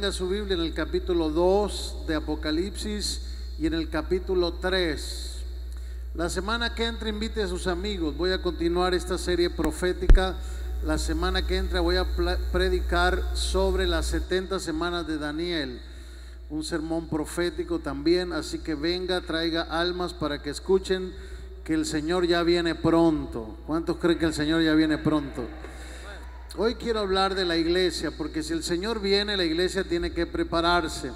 tenga su Biblia en el capítulo 2 de Apocalipsis y en el capítulo 3. La semana que entra invite a sus amigos. Voy a continuar esta serie profética. La semana que entra voy a predicar sobre las 70 semanas de Daniel, un sermón profético también, así que venga, traiga almas para que escuchen que el Señor ya viene pronto. ¿Cuántos creen que el Señor ya viene pronto? Hoy quiero hablar de la iglesia, porque si el Señor viene, la iglesia tiene que prepararse.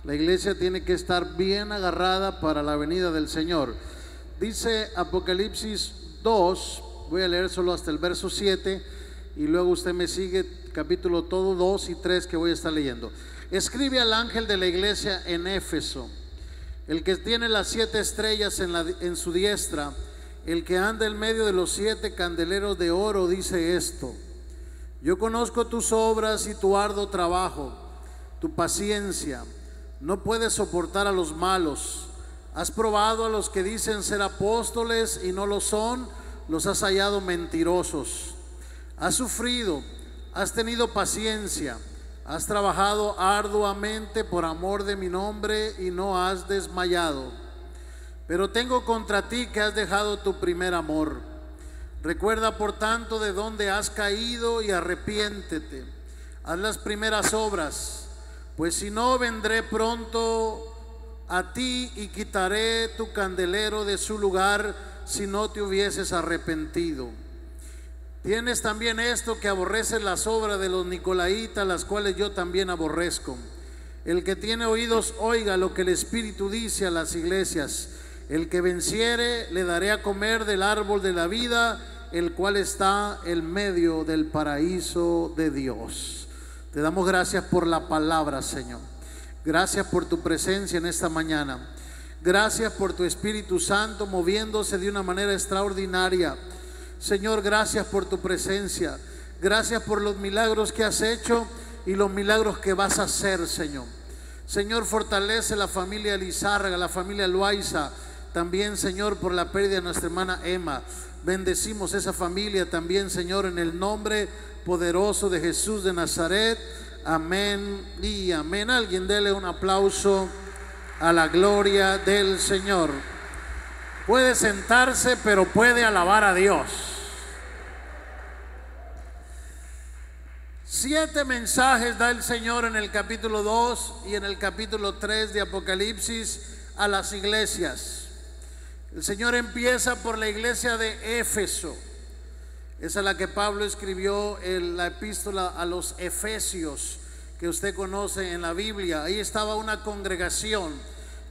La iglesia tiene que estar bien agarrada para la venida del Señor. Dice Apocalipsis 2, voy a leer solo hasta el verso 7 y luego usted me sigue, capítulo todo 2 y 3 que voy a estar leyendo. Escribe al ángel de la iglesia en Éfeso, el que tiene las 7 estrellas en su diestra, el que anda en medio de los 7 candeleros de oro, dice esto: yo conozco tus obras y tu arduo trabajo, tu paciencia. No puedes soportar a los malos. Has probado a los que dicen ser apóstoles y no lo son, los has hallado mentirosos. Has sufrido, has tenido paciencia, has trabajado arduamente por amor de mi nombre y no has desmayado. Pero tengo contra ti que has dejado tu primer amor. Recuerda por tanto de dónde has caído y arrepiéntete. Haz las primeras obras, pues si no, vendré pronto a ti y quitaré tu candelero de su lugar si no te hubieses arrepentido. Tienes también esto, que aborreces las obras de los nicolaítas, las cuales yo también aborrezco. El que tiene oídos oiga lo que el Espíritu dice a las iglesias. El que venciere le daré a comer del árbol de la vida, el cual está en medio del paraíso de Dios. Te damos gracias por la palabra, Señor. Gracias por tu presencia en esta mañana. Gracias por tu Espíritu Santo moviéndose de una manera extraordinaria. Señor, gracias por tu presencia. Gracias por los milagros que has hecho y los milagros que vas a hacer, Señor. Señor, fortalece la familia Lizárraga, la familia Loaiza. También, Señor, por la pérdida de nuestra hermana Emma. Bendecimos esa familia también, Señor, en el nombre poderoso de Jesús de Nazaret. Amén y amén. Alguien dele un aplauso a la gloria del Señor. Puede sentarse, pero puede alabar a Dios. 7 mensajes da el Señor en el capítulo 2 y en el capítulo 3 de Apocalipsis a las iglesias. El Señor empieza por la iglesia de Éfeso. Esa es la que Pablo escribió en la epístola a los Efesios, que usted conoce en la Biblia. Ahí estaba una congregación.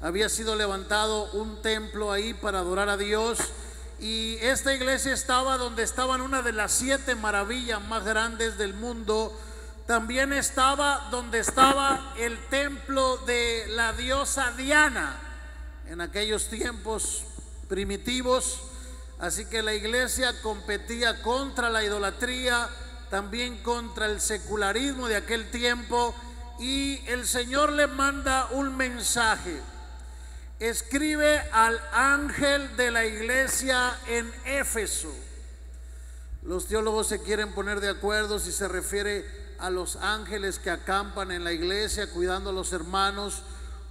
Había sido levantado un templo ahí para adorar a Dios. Y esta iglesia estaba donde estaban una de las 7 maravillas más grandes del mundo. También estaba donde estaba el templo de la diosa Diana en aquellos tiempos primitivos. Así que la iglesia competía contra la idolatría, también contra el secularismo de aquel tiempo. Y el Señor le manda un mensaje. Escribe al ángel de la iglesia en Éfeso. Los teólogos se quieren poner de acuerdo si se refiere a los ángeles que acampan en la iglesia cuidando a los hermanos,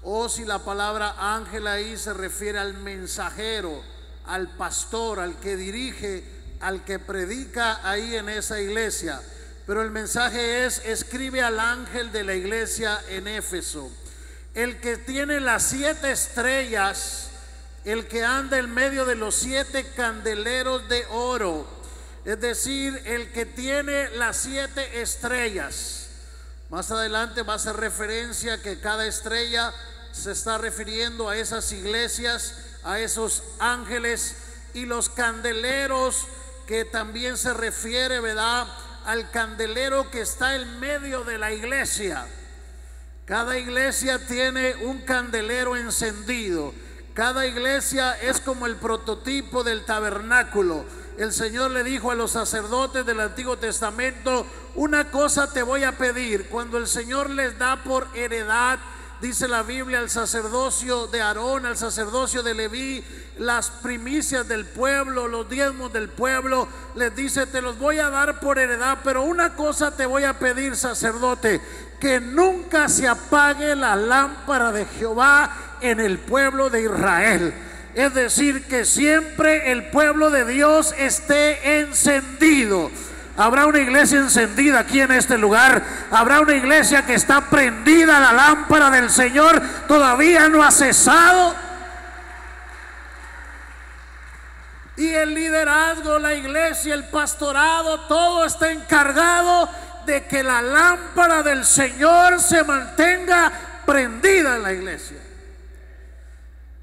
o si la palabra ángel ahí se refiere al mensajero, al pastor, al que dirige, al que predica ahí en esa iglesia. Pero el mensaje es: escribe al ángel de la iglesia en Éfeso, el que tiene las 7 estrellas, el que anda en medio de los 7 candeleros de oro, es decir, el que tiene las 7 estrellas. Más adelante va a hacer referencia que cada estrella se está refiriendo a esas iglesias, a esos ángeles, y los candeleros, que también se refiere, ¿verdad?, al candelero que está en medio de la iglesia. Cada iglesia tiene un candelero encendido. Cada iglesia es como el prototipo del tabernáculo. El Señor le dijo a los sacerdotes del Antiguo Testamento: una cosa te voy a pedir. Cuando el Señor les da por heredad, dice la Biblia, al sacerdocio de Aarón, al sacerdocio de Leví, las primicias del pueblo, los diezmos del pueblo, les dice: te los voy a dar por heredad, pero una cosa te voy a pedir, sacerdote: que nunca se apague la lámpara de Jehová en el pueblo de Israel. Es decir, que siempre el pueblo de Dios esté encendido. Habrá una iglesia encendida aquí en este lugar. Habrá una iglesia que está prendida, la lámpara del Señor todavía no ha cesado. Y el liderazgo, la iglesia, el pastorado, todo está encargado de que la lámpara del Señor se mantenga prendida en la iglesia.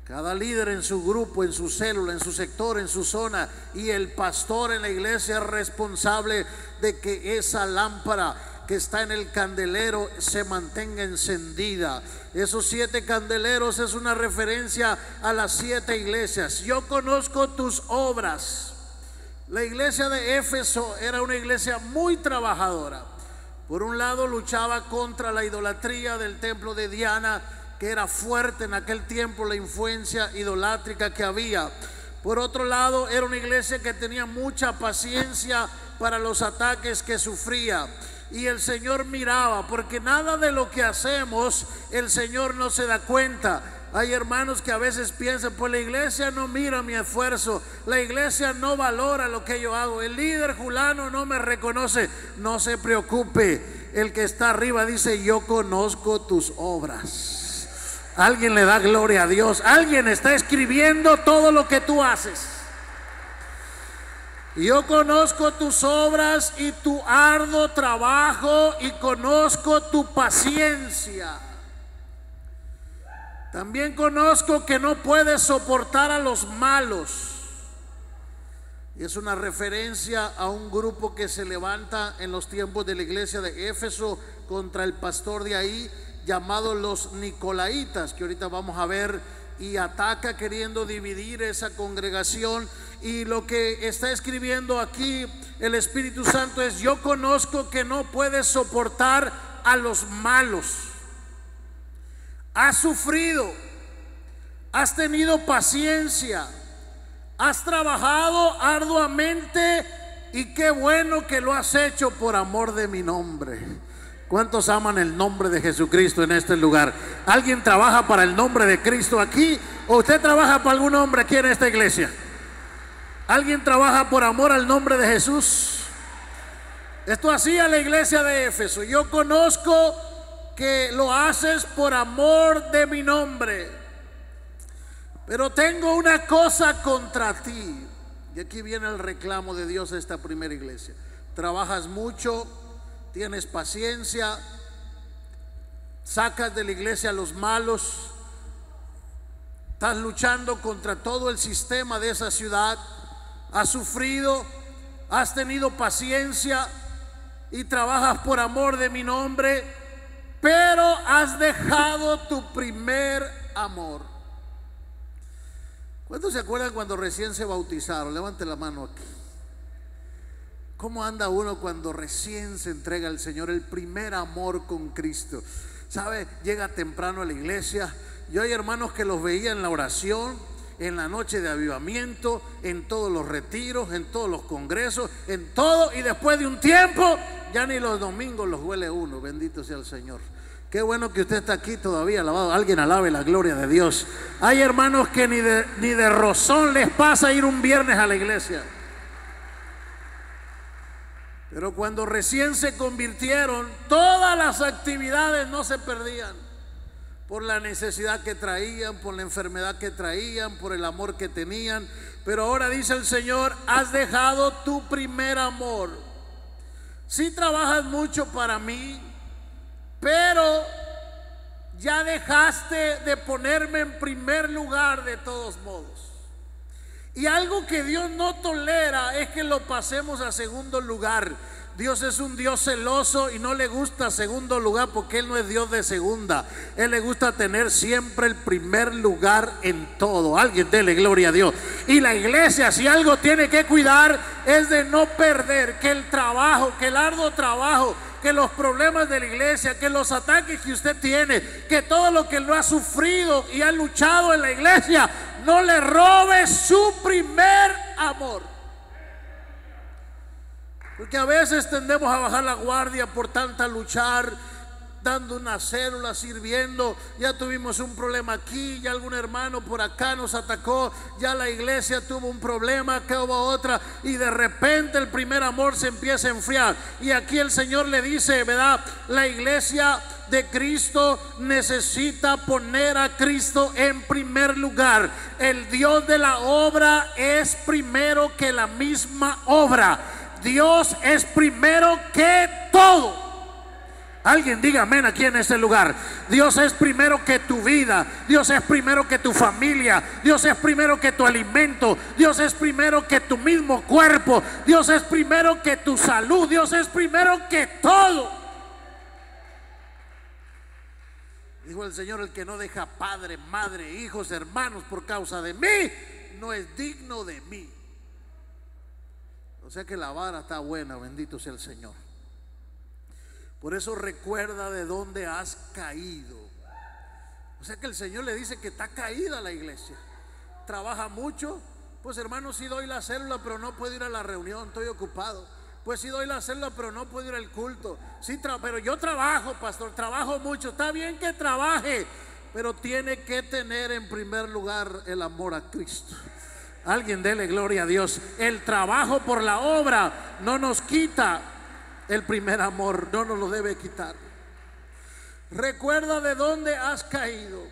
Cada líder en su grupo, en su célula, en su sector, en su zona, y el pastor en la iglesia es responsable de que esa lámpara que está en el candelero se mantenga encendida. Esos 7 candeleros es una referencia a las 7 iglesias. Yo conozco tus obras. La iglesia de Éfeso era una iglesia muy trabajadora. Por un lado luchaba contra la idolatría del templo de Diana, que era fuerte en aquel tiempo, la influencia idolátrica que había. Por otro lado, era una iglesia que tenía mucha paciencia para los ataques que sufría. Y el Señor miraba, porque nada de lo que hacemos el Señor no se da cuenta. Hay hermanos que a veces piensan, pues la iglesia no mira mi esfuerzo, la iglesia no valora lo que yo hago, el líder fulano no me reconoce. No se preocupe, el que está arriba dice: yo conozco tus obras. Alguien le da gloria a Dios. Alguien está escribiendo todo lo que tú haces. Yo conozco tus obras y tu arduo trabajo, y conozco tu paciencia. También conozco que no puedes soportar a los malos. Y es una referencia a un grupo que se levanta en los tiempos de la iglesia de Éfeso contra el pastor de ahí, llamados los Nicolaitas, que ahorita vamos a ver, y ataca queriendo dividir esa congregación. Y lo que está escribiendo aquí el Espíritu Santo es: yo conozco que no puedes soportar a los malos. Has sufrido, has tenido paciencia, has trabajado arduamente, y qué bueno que lo has hecho por amor de mi nombre. ¿Cuántos aman el nombre de Jesucristo en este lugar? ¿Alguien trabaja para el nombre de Cristo aquí? ¿O usted trabaja para algún hombre aquí en esta iglesia? ¿Alguien trabaja por amor al nombre de Jesús? Esto hacía la iglesia de Éfeso: yo conozco que lo haces por amor de mi nombre, pero tengo una cosa contra ti. Y aquí viene el reclamo de Dios a esta primera iglesia: trabajas mucho, tienes paciencia, sacas de la iglesia a los malos, estás luchando contra todo el sistema de esa ciudad, has sufrido, has tenido paciencia y trabajas por amor de mi nombre, pero has dejado tu primer amor. ¿Cuántos se acuerdan cuando recién se bautizaron? Levante la mano aquí. ¿Cómo anda uno cuando recién se entrega al Señor? El primer amor con Cristo. ¿Sabe? Llega temprano a la iglesia. Yo hay hermanos que los veía en la oración, en la noche de avivamiento, en todos los retiros, en todos los congresos, en todo, y después de un tiempo ya ni los domingos los huele uno. Bendito sea el Señor. Qué bueno que usted está aquí todavía, alabado. Alguien alabe la gloria de Dios. Hay hermanos que ni de rozón les pasa ir un viernes a la iglesia. Pero cuando recién se convirtieron, todas las actividades no se perdían, por la necesidad que traían, por la enfermedad que traían, por el amor que tenían. Pero ahora dice el Señor: has dejado tu primer amor. Sí trabajas mucho para mí, pero ya dejaste de ponerme en primer lugar de todos modos. Y algo que Dios no tolera es que lo pasemos a segundo lugar. Dios es un Dios celoso y no le gusta segundo lugar, porque Él no es Dios de segunda. Él le gusta tener siempre el primer lugar en todo. Alguien dele gloria a Dios. Y la iglesia, si algo tiene que cuidar, es de no perder, que el trabajo, que el arduo trabajo, que los problemas de la iglesia, que los ataques que usted tiene, que todo lo que lo ha sufrido y ha luchado en la iglesia, no le robe su primer amor. Porque a veces tendemos a bajar la guardia por tanta luchar, dando una célula, sirviendo. Ya tuvimos un problema aquí, ya algún hermano por acá nos atacó, ya la iglesia tuvo un problema, acá hubo otra, y de repente el primer amor se empieza a enfriar. Y aquí el Señor le dice, ¿verdad? La iglesia de Cristo necesita poner a Cristo en primer lugar. El Dios de la obra es primero que la misma obra. Dios es primero que todo. Alguien diga amén aquí en este lugar. Dios es primero que tu vida. Dios es primero que tu familia. Dios es primero que tu alimento. Dios es primero que tu mismo cuerpo. Dios es primero que tu salud. Dios es primero que todo. Dijo el Señor: el que no deja padre, madre, hijos, hermanos por causa de mí, no es digno de mí. O sea que la vara está buena, bendito sea el Señor. Por eso recuerda de dónde has caído. O sea que el Señor le dice que está caída la iglesia. Trabaja mucho. Pues hermano, sí doy la célula, pero no puedo ir a la reunión, estoy ocupado. Pues sí doy la célula, pero no puedo ir al culto. Sí, pero yo trabajo, pastor, trabajo mucho. Está bien que trabaje, pero tiene que tener en primer lugar el amor a Cristo. Alguien dele gloria a Dios. El trabajo por la obra no nos quita el primer amor, no nos lo debe quitar. Recuerda de dónde has caído.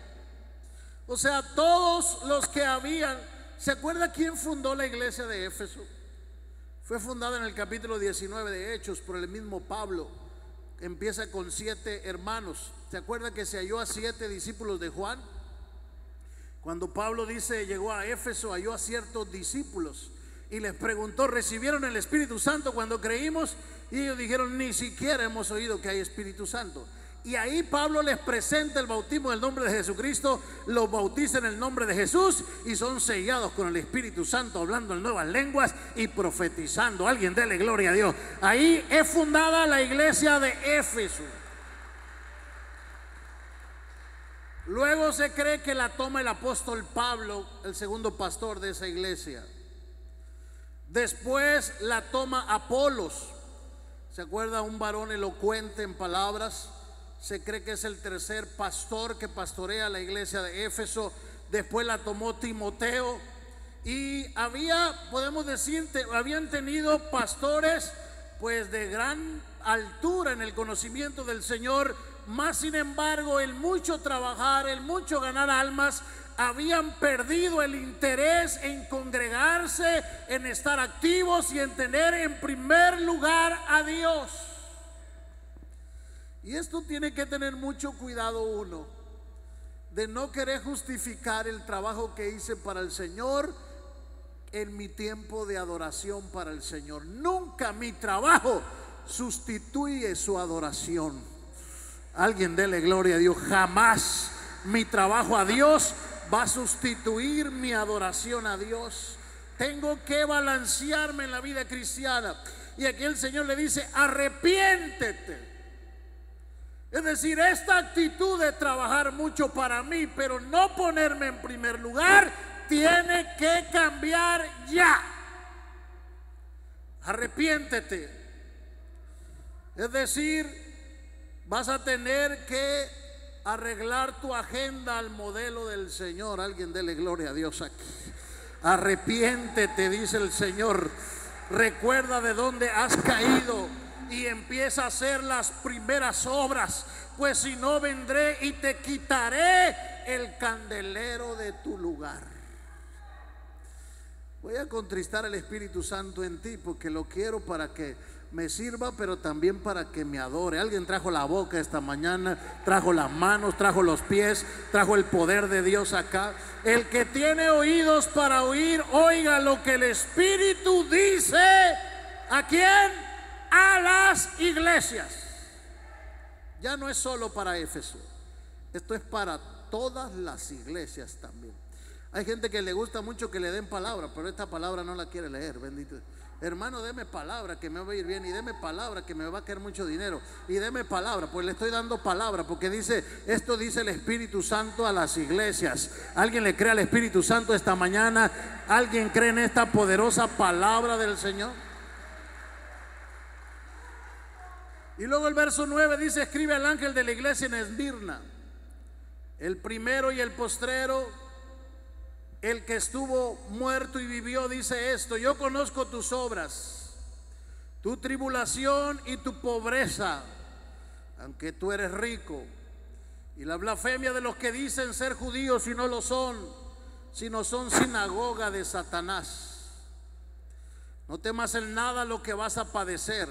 O sea, todos los que habían. ¿Se acuerda quién fundó la iglesia de Éfeso? Fue fundada en el capítulo 19 de Hechos por el mismo Pablo. Empieza con 7 hermanos. ¿Se acuerda que se halló a 7 discípulos de Juan? Cuando Pablo dice llegó a Éfeso, halló a ciertos discípulos y les preguntó: ¿recibieron el Espíritu Santo cuando creímos? Y ellos dijeron: ni siquiera hemos oído que hay Espíritu Santo. Y ahí Pablo les presenta el bautismo del nombre de Jesucristo, los bautiza en el nombre de Jesús y son sellados con el Espíritu Santo, hablando en nuevas lenguas y profetizando. Alguien dele gloria a Dios. Ahí es fundada la iglesia de Éfeso. Luego se cree que la toma el apóstol Pablo, el segundo pastor de esa iglesia. Después la toma Apolos. ¿Se acuerda? Un varón elocuente en palabras. Se cree que es el tercer pastor que pastorea la iglesia de Éfeso. Después la tomó Timoteo. Y podemos decir, habían tenido pastores pues de gran altura en el conocimiento del Señor. Más sin embargo, el mucho trabajar, el mucho ganar almas, habían perdido el interés en congregarse, en estar activos y en tener en primer lugar a Dios. Y esto tiene que tener mucho cuidado uno, de no querer justificar el trabajo que hice para el Señor en mi tiempo de adoración para el Señor. Nunca mi trabajo sustituye su adoración. Alguien dele gloria a Dios. Jamás mi trabajo a Dios va a sustituir mi adoración a Dios. Tengo que balancearme en la vida cristiana. Y aquí el Señor le dice: arrepiéntete. Es decir, esta actitud de trabajar mucho para mí, pero no ponerme en primer lugar, tiene que cambiar ya. Arrepiéntete. Es decir, vas a tener que arreglar tu agenda al modelo del Señor. Alguien dele gloria a Dios aquí. Arrepiéntete, dice el Señor. Recuerda de dónde has caído y empieza a hacer las primeras obras, pues si no vendré y te quitaré el candelero de tu lugar. Voy a contristar al Espíritu Santo en ti, porque lo quiero para que me sirva, pero también para que me adore. Alguien trajo la boca esta mañana, trajo las manos, trajo los pies, trajo el poder de Dios acá. El que tiene oídos para oír, oiga lo que el Espíritu dice. ¿A quién? A las iglesias. Ya no es solo para Éfeso, esto es para todas las iglesias también. Hay gente que le gusta mucho que le den palabra, pero esta palabra no la quiere leer. Bendito. Hermano, deme palabra que me va a ir bien, y deme palabra que me va a caer mucho dinero, y deme palabra, pues le estoy dando palabra, porque dice, esto dice el Espíritu Santo a las iglesias. ¿Alguien le cree al Espíritu Santo esta mañana? ¿Alguien cree en esta poderosa palabra del Señor? Y luego el verso 9 dice: escribe al ángel de la iglesia en Esmirna, el primero y el postrero, el que estuvo muerto y vivió, dice esto: yo conozco tus obras, tu tribulación y tu pobreza, aunque tú eres rico, y la blasfemia de los que dicen ser judíos y no lo son, sino son sinagoga de Satanás. No temas en nada lo que vas a padecer.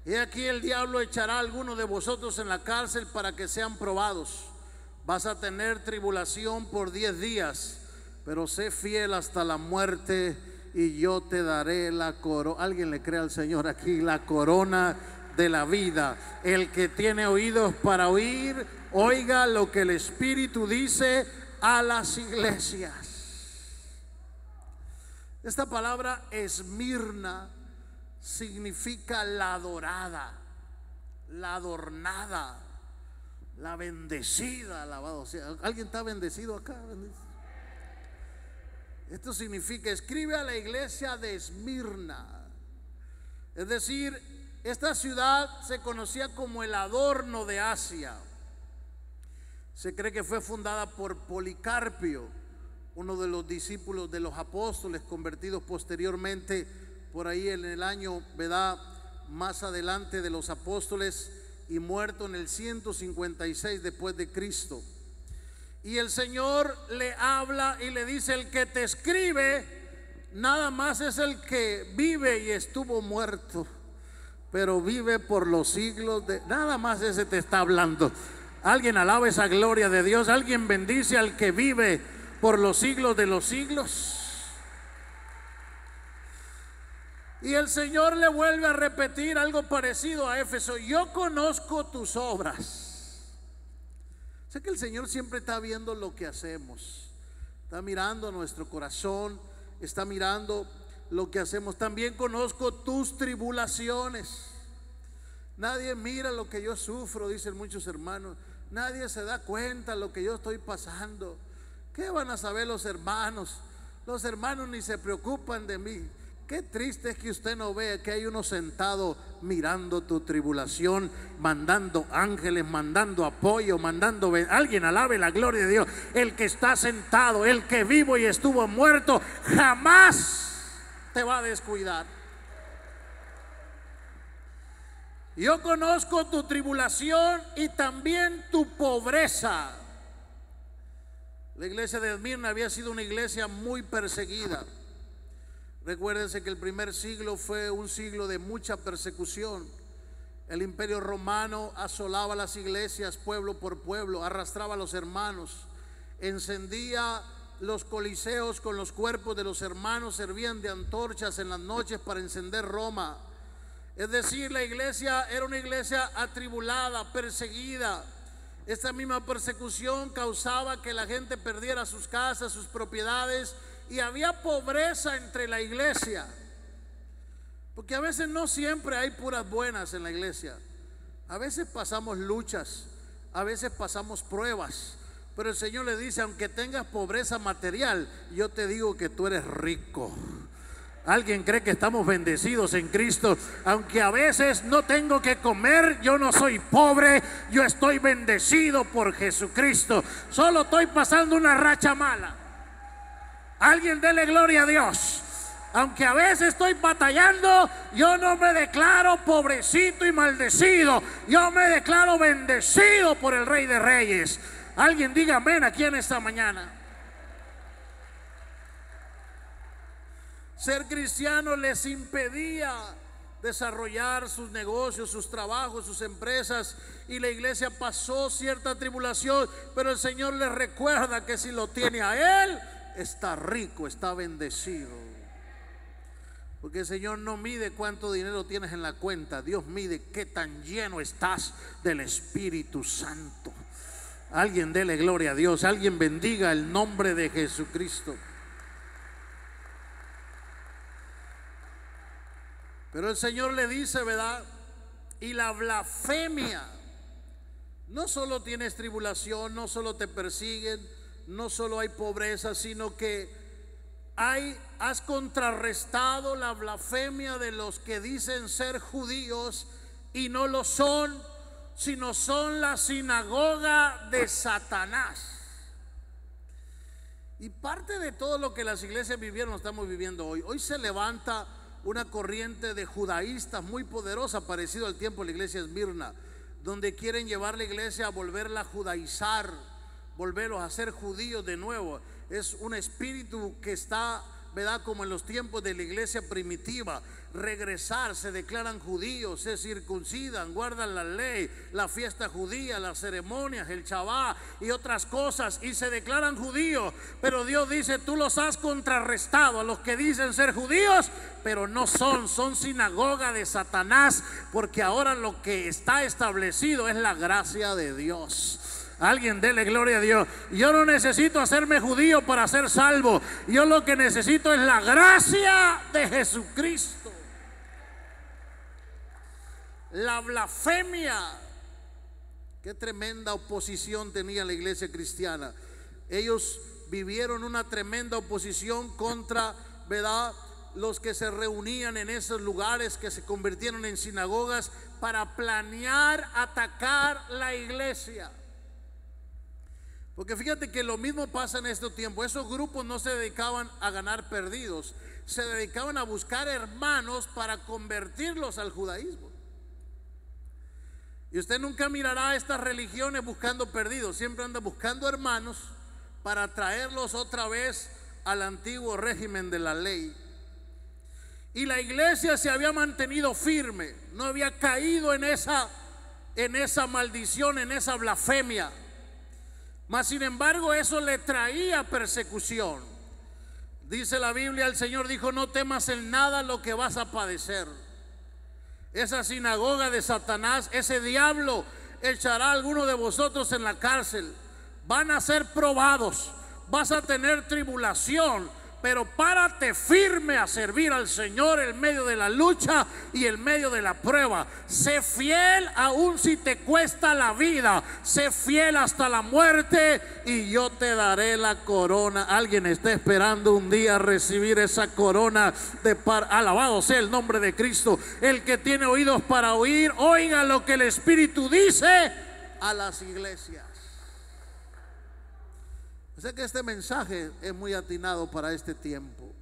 He aquí, el diablo echará a algunos de vosotros en la cárcel para que sean probados. Vas a tener tribulación por 10 días, pero sé fiel hasta la muerte y yo te daré la corona. Alguien le cree al Señor aquí, la corona de la vida. El que tiene oídos para oír, oiga lo que el Espíritu dice a las iglesias. Esta palabra Esmirna significa la adorada, la adornada, la bendecida, alabado sea. ¿Alguien está bendecido acá? Esto significa: escribe a la iglesia de Esmirna. Es decir, esta ciudad se conocía como el adorno de Asia. Se cree que fue fundada por Policarpio, uno de los discípulos de los apóstoles, convertidos posteriormente por ahí en el año, ¿verdad?, más adelante de los apóstoles, y muerto en el 156 después de Cristo. Y el Señor le habla y le dice: el que te escribe nada más es el que vive y estuvo muerto, pero vive por los siglos de... Nada más ese te está hablando. Alguien alaba esa gloria de Dios. Alguien bendice al que vive por los siglos de los siglos. Y el Señor le vuelve a repetir algo parecido a Éfeso: yo conozco tus obras. Sé que el Señor siempre está viendo lo que hacemos, está mirando nuestro corazón, está mirando lo que hacemos. También conozco tus tribulaciones. Nadie mira lo que yo sufro, dicen muchos hermanos. Nadie se da cuenta lo que yo estoy pasando. ¿Qué van a saber los hermanos? Los hermanos ni se preocupan de mí. Qué triste es que usted no vea que hay uno sentado mirando tu tribulación, mandando ángeles, mandando apoyo, mandando... Alguien alabe la gloria de Dios. El que está sentado, el que vivo y estuvo muerto, jamás te va a descuidar. Yo conozco tu tribulación y también tu pobreza. La iglesia de Esmirna había sido una iglesia muy perseguida. Recuérdense que el primer siglo fue un siglo de mucha persecución. El imperio romano asolaba las iglesias pueblo por pueblo, arrastraba a los hermanos, encendía los coliseos con los cuerpos de los hermanos, servían de antorchas en las noches para encender Roma. Es decir, la iglesia era una iglesia atribulada, perseguida. Esta misma persecución causaba que la gente perdiera sus casas, sus propiedades, y había pobreza entre la iglesia. Porque a veces no siempre hay puras buenas en la iglesia. A veces pasamos luchas, a veces pasamos pruebas, pero el Señor le dice: aunque tengas pobreza material, yo te digo que tú eres rico. ¿Alguien cree que estamos bendecidos en Cristo? Aunque a veces no tengo que comer, yo no soy pobre, yo estoy bendecido por Jesucristo. Solo estoy pasando una racha mala. Alguien dele gloria a Dios. Aunque a veces estoy batallando, yo no me declaro pobrecito y maldecido. Yo me declaro bendecido por el Rey de Reyes. Alguien diga amén aquí en esta mañana. Ser cristiano les impedía desarrollar sus negocios, sus trabajos, sus empresas, y la iglesia pasó cierta tribulación, pero el Señor les recuerda que si lo tiene a Él, está rico, está bendecido. Porque el Señor no mide cuánto dinero tienes en la cuenta, Dios mide qué tan lleno estás del Espíritu Santo. Alguien dele gloria a Dios, alguien bendiga el nombre de Jesucristo. Pero el Señor le dice, ¿verdad? Y la blasfemia. No solo tienes tribulación, no solo te persiguen, no solo hay pobreza, sino que has contrarrestado la blasfemia de los que dicen ser judíos y no lo son, sino son la sinagoga de Satanás. Y parte de todo lo que las iglesias vivieron lo estamos viviendo hoy. Hoy se levanta una corriente de judaístas muy poderosa, parecido al tiempo de la iglesia Esmirna, donde quieren llevar la iglesia a volverla a judaizar, volverlos a ser judíos de nuevo. Es un espíritu que está, ¿verdad?, como en los tiempos de la iglesia primitiva. Regresar, se declaran judíos, se circuncidan, guardan la ley, la fiesta judía, las ceremonias, el Shabbat y otras cosas, y se declaran judíos. Pero Dios dice: tú los has contrarrestado a los que dicen ser judíos, pero no son, son sinagoga de Satanás, porque ahora lo que está establecido es la gracia de Dios. Alguien dele gloria a Dios. Yo no necesito hacerme judío para ser salvo. Yo lo que necesito es la gracia de Jesucristo. La blasfemia. Qué tremenda oposición tenía la iglesia cristiana. Ellos vivieron una tremenda oposición contra, ¿verdad?, los que se reunían en esos lugares que se convirtieron en sinagogas para planear atacar la iglesia. Porque fíjate que lo mismo pasa en este tiempo. Esos grupos no se dedicaban a ganar perdidos, se dedicaban a buscar hermanos para convertirlos al judaísmo. Y usted nunca mirará a estas religiones buscando perdidos, siempre anda buscando hermanos para traerlos otra vez al antiguo régimen de la ley. Y la iglesia se había mantenido firme, no había caído en esa maldición, en esa blasfemia. Mas sin embargo eso le traía persecución. Dice la Biblia, el Señor dijo: no temas en nada lo que vas a padecer. Esa sinagoga de Satanás, ese diablo echará a alguno de vosotros en la cárcel. Van a ser probados, vas a tener tribulación, pero párate firme a servir al Señor en medio de la lucha y en medio de la prueba. Sé fiel aun si te cuesta la vida. Sé fiel hasta la muerte y yo te daré la corona. Alguien está esperando un día recibir esa corona de paz. Alabado sea el nombre de Cristo. El que tiene oídos para oír, oiga lo que el Espíritu dice a las iglesias. Sé que este mensaje es muy atinado para este tiempo.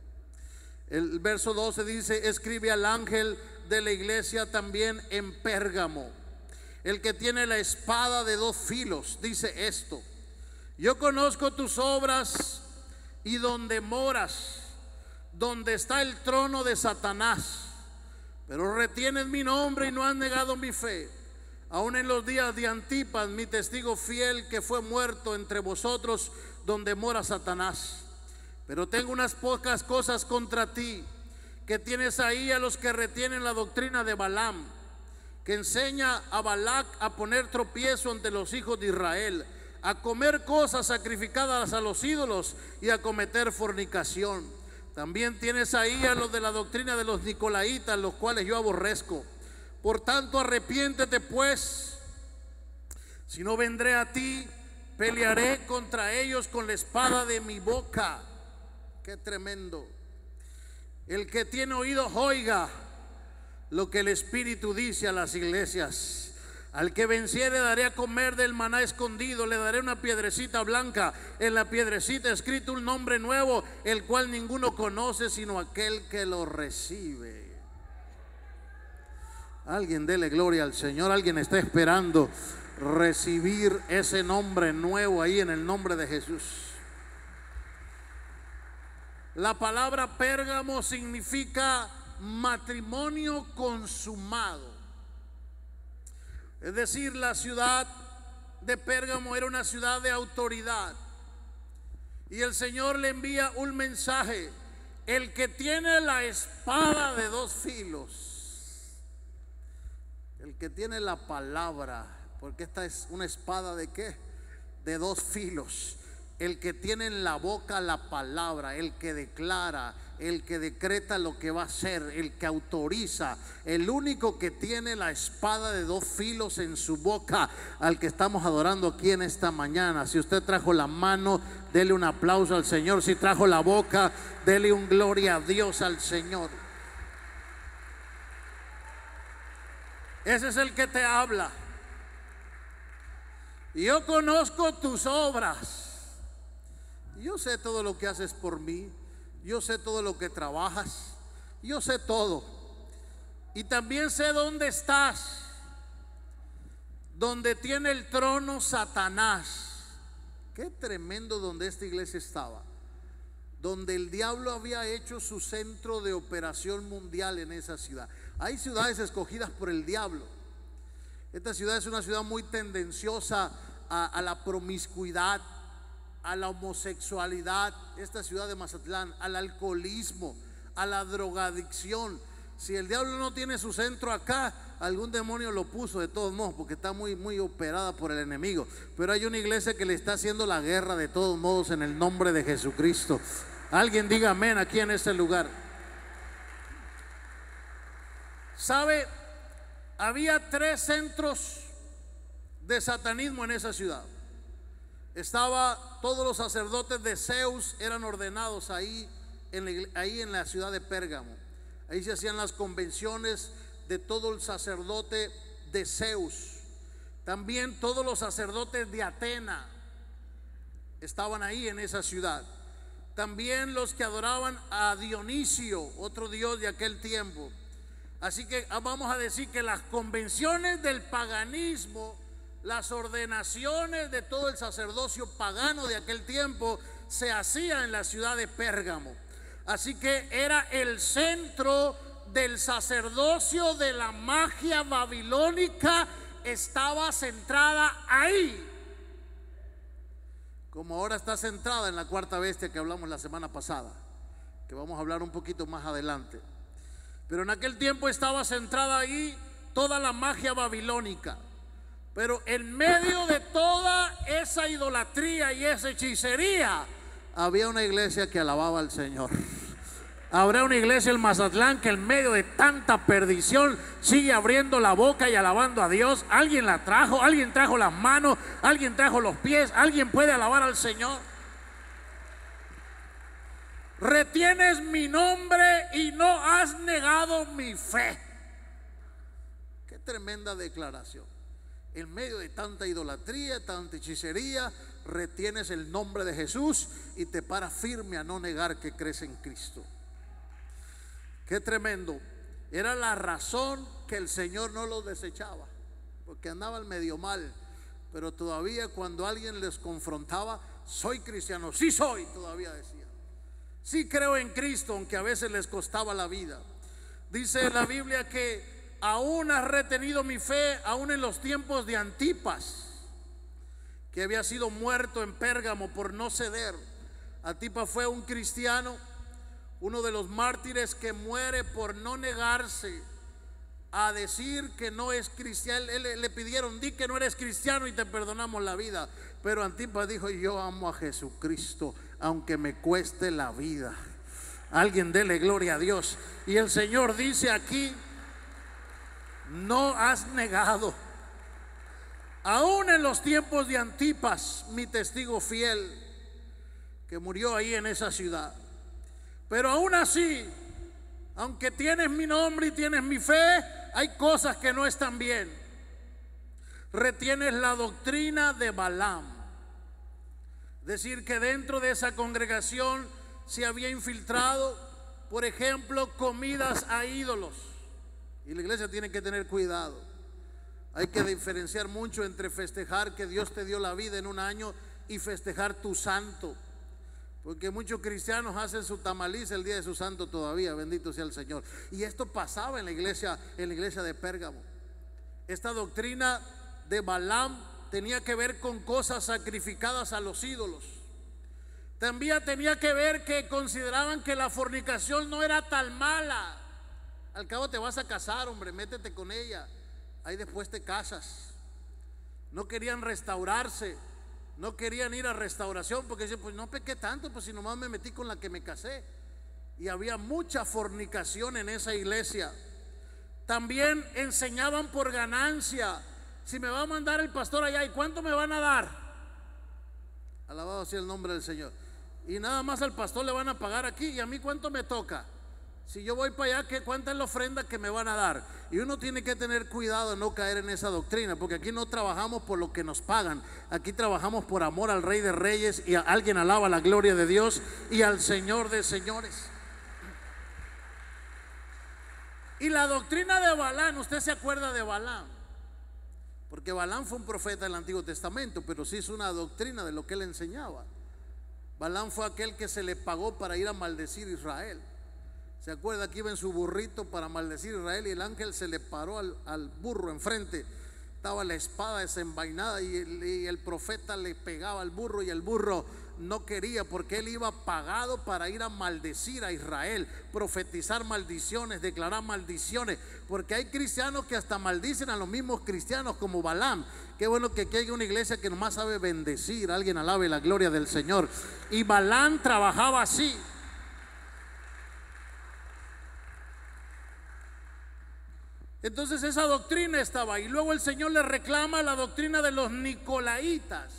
El verso 12 dice: escribe al ángel de la iglesia también en Pérgamo, el que tiene la espada de dos filos, dice esto: yo conozco tus obras y donde moras, donde está el trono de Satanás, pero retienes mi nombre y no has negado mi fe. Aún en los días de Antipas, mi testigo fiel, que fue muerto entre vosotros, donde mora Satanás. Pero tengo unas pocas cosas contra ti, que tienes ahí a los que retienen la doctrina de Balaam, que enseña a Balac a poner tropiezo ante los hijos de Israel, a comer cosas sacrificadas a los ídolos y a cometer fornicación. También tienes ahí a los de la doctrina de los nicolaitas, los cuales yo aborrezco. Por tanto, arrepiéntete pues, si no vendré a ti, pelearé contra ellos con la espada de mi boca. Qué tremendo. El que tiene oídos oiga lo que el Espíritu dice a las iglesias. Al que venciere daré a comer del maná escondido, le daré una piedrecita blanca, en la piedrecita escrito un nombre nuevo, el cual ninguno conoce sino aquel que lo recibe. Alguien dele gloria al Señor. Alguien está esperando recibir ese nombre nuevo ahí en el nombre de Jesús. La palabra Pérgamo significa matrimonio consumado. Es decir, la ciudad de Pérgamo era una ciudad de autoridad. Y el Señor le envía un mensaje: el que tiene la espada de dos filos, el que tiene la palabra, porque esta es una espada de ¿qué? De dos filos. El que tiene en la boca la palabra, el que declara, el que decreta lo que va a hacer, el que autoriza, el único que tiene la espada de dos filos en su boca, al que estamos adorando aquí en esta mañana. Si usted trajo la mano, dele un aplauso al Señor. Si trajo la boca, dele un gloria a Dios al Señor. Ese es el que te habla. Y yo conozco tus obras. Yo sé todo lo que haces por mí. Yo sé todo lo que trabajas. Yo sé todo. Y también sé dónde estás. Donde tiene el trono Satanás. Qué tremendo donde esta iglesia estaba. Donde el diablo había hecho su centro de operación mundial en esa ciudad. Hay ciudades escogidas por el diablo. Esta ciudad es una ciudad muy tendenciosa a la promiscuidad, a la homosexualidad. Esta ciudad de Mazatlán, al alcoholismo, a la drogadicción. Si el diablo no tiene su centro acá, algún demonio lo puso de todos modos, porque está muy operada por el enemigo. Pero hay una iglesia que le está haciendo la guerra de todos modos en el nombre de Jesucristo. Alguien diga amén aquí en este lugar. ¿Sabe? Había 3 centros de satanismo en esa ciudad. Todos los sacerdotes de Zeus eran ordenados ahí en la ciudad de Pérgamo. Ahí se hacían las convenciones de todo el sacerdote de Zeus. También todos los sacerdotes de Atena estaban ahí en esa ciudad. También los que adoraban a Dionisio, otro dios de aquel tiempo. Así que vamos a decir que las convenciones del paganismo, las ordenaciones de todo el sacerdocio pagano de aquel tiempo se hacían en la ciudad de Pérgamo. Así que era el centro del sacerdocio de la magia babilónica, estaba centrada ahí. Como ahora está centrada en la cuarta bestia que hablamos la semana pasada, que vamos a hablar un poquito más adelante. Pero en aquel tiempo estaba centrada ahí toda la magia babilónica. Pero en medio de toda esa idolatría y esa hechicería, había una iglesia que alababa al Señor. Habrá una iglesia en Mazatlán que en medio de tanta perdición sigue abriendo la boca y alabando a Dios. Alguien la trajo, alguien trajo las manos, alguien trajo los pies, alguien puede alabar al Señor. Retienes mi nombre y no has negado mi fe. Qué tremenda declaración. En medio de tanta idolatría, tanta hechicería, retienes el nombre de Jesús y te paras firme a no negar que crees en Cristo. Qué tremendo. Era la razón que el Señor no los desechaba, porque andaban medio mal. Pero todavía cuando alguien les confrontaba, soy cristiano, sí soy, todavía decía. Sí creo en Cristo, aunque a veces les costaba la vida. Dice la Biblia que aún has retenido mi fe, aún en los tiempos de Antipas, que había sido muerto en Pérgamo por no ceder. Antipas fue un cristiano, uno de los mártires que muere por no negarse a decir que no es cristiano. Le pidieron, di que no eres cristiano y te perdonamos la vida. Pero Antipas dijo, yo amo a Jesucristo aunque me cueste la vida. Alguien dele gloria a Dios. Y el Señor dice aquí, no has negado. Aún en los tiempos de Antipas, mi testigo fiel, que murió ahí en esa ciudad. Pero aún así, aunque tienes mi nombre y tienes mi fe, hay cosas que no están bien. Retienes la doctrina de Balaam. Decir que dentro de esa congregación se había infiltrado, por ejemplo, comidas a ídolos. Y la iglesia tiene que tener cuidado. Hay que diferenciar mucho entre festejar que Dios te dio la vida en un año y festejar tu santo. Porque muchos cristianos hacen su tamaliz el día de su santo todavía, bendito sea el Señor. Y esto pasaba en la iglesia de Pérgamo. Esta doctrina de Balaam tenía que ver con cosas sacrificadas a los ídolos. También tenía que ver que consideraban que la fornicación no era tan mala. Al cabo te vas a casar, hombre, métete con ella. Ahí después te casas. No querían restaurarse. No querían ir a restauración porque dicen, pues no pequé tanto, pues si nomás me metí con la que me casé. Y había mucha fornicación en esa iglesia. También enseñaban por ganancia. Si me va a mandar el pastor allá, ¿y cuánto me van a dar? Alabado sea el nombre del Señor. Y nada más al pastor le van a pagar aquí, ¿y a mí cuánto me toca? Si yo voy para allá, ¿cuánta es la ofrenda que me van a dar? Y uno tiene que tener cuidado de no caer en esa doctrina, porque aquí no trabajamos por lo que nos pagan. Aquí trabajamos por amor al Rey de Reyes, y alguien alaba la gloria de Dios, y al Señor de señores. Y la doctrina de Balaam, ¿usted se acuerda de Balaam? Porque Balaam fue un profeta del Antiguo Testamento, pero sí es una doctrina de lo que él enseñaba. Balaam fue aquel que se le pagó para ir a maldecir a Israel. ¿Se acuerda que iba en su burrito para maldecir a Israel y el ángel se le paró al burro enfrente? Estaba la espada desenvainada y el profeta le pegaba al burro, y el burro no quería, porque él iba pagado para ir a maldecir a Israel, profetizar maldiciones, declarar maldiciones, porque hay cristianos que hasta maldicen a los mismos cristianos, como Balaam. Qué bueno que aquí hay una iglesia que nomás sabe bendecir. Alguien alabe la gloria del Señor. Y Balaam trabajaba así. Entonces esa doctrina estaba ahí. Luego el Señor le reclama la doctrina de los nicolaitas.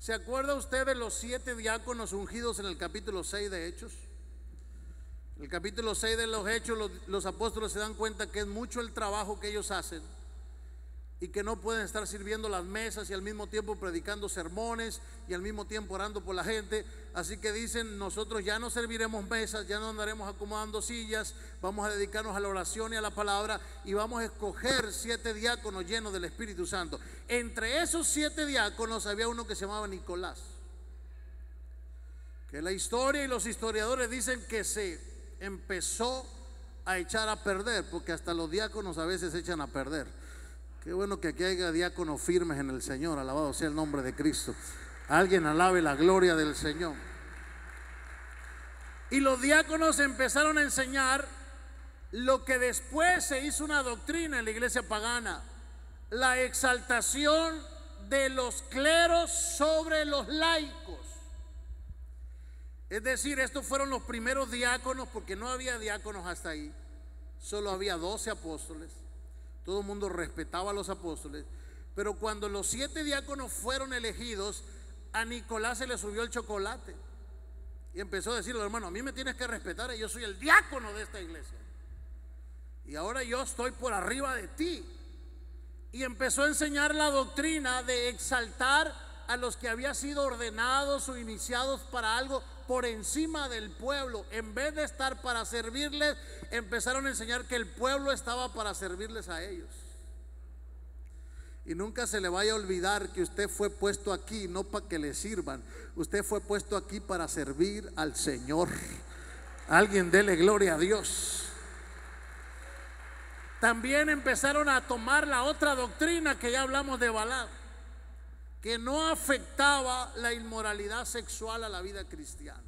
¿Se acuerda usted de los 7 diáconos ungidos en el capítulo 6 de Hechos? En el capítulo 6 de los Hechos, los apóstoles se dan cuenta que es mucho el trabajo que ellos hacen y que no pueden estar sirviendo las mesas y al mismo tiempo predicando sermones y al mismo tiempo orando por la gente. Así que dicen: nosotros ya no serviremos mesas, ya no andaremos acomodando sillas, vamos a dedicarnos a la oración y a la palabra, y vamos a escoger 7 diáconos llenos del Espíritu Santo. Entre esos 7 diáconos había uno que se llamaba Nicolás, que la historia y los historiadores dicen que se empezó a echar a perder, porque hasta los diáconos a veces se echan a perder. Qué bueno que aquí haya diáconos firmes en el Señor. Alabado sea el nombre de Cristo. Alguien alabe la gloria del Señor. Y los diáconos empezaron a enseñar lo que después se hizo una doctrina en la iglesia pagana: la exaltación de los cleros sobre los laicos. Es decir, estos fueron los primeros diáconos, porque no había diáconos hasta ahí. Solo había 12 apóstoles. Todo el mundo respetaba a los apóstoles. Pero cuando los 7 diáconos fueron elegidos, a Nicolás se le subió el chocolate y empezó a decirle: hermano, a mí me tienes que respetar, yo soy el diácono de esta iglesia y ahora yo estoy por arriba de ti. Y empezó a enseñar la doctrina de exaltar a los que habían sido ordenados o iniciados para algo por encima del pueblo. En vez de estar para servirles, empezaron a enseñar que el pueblo estaba para servirles a ellos. Y nunca se le vaya a olvidar que usted fue puesto aquí no para que le sirvan, usted fue puesto aquí para servir al Señor. Alguien dele gloria a Dios. También empezaron a tomar la otra doctrina que ya hablamos de Balaam, que no afectaba la inmoralidad sexual a la vida cristiana.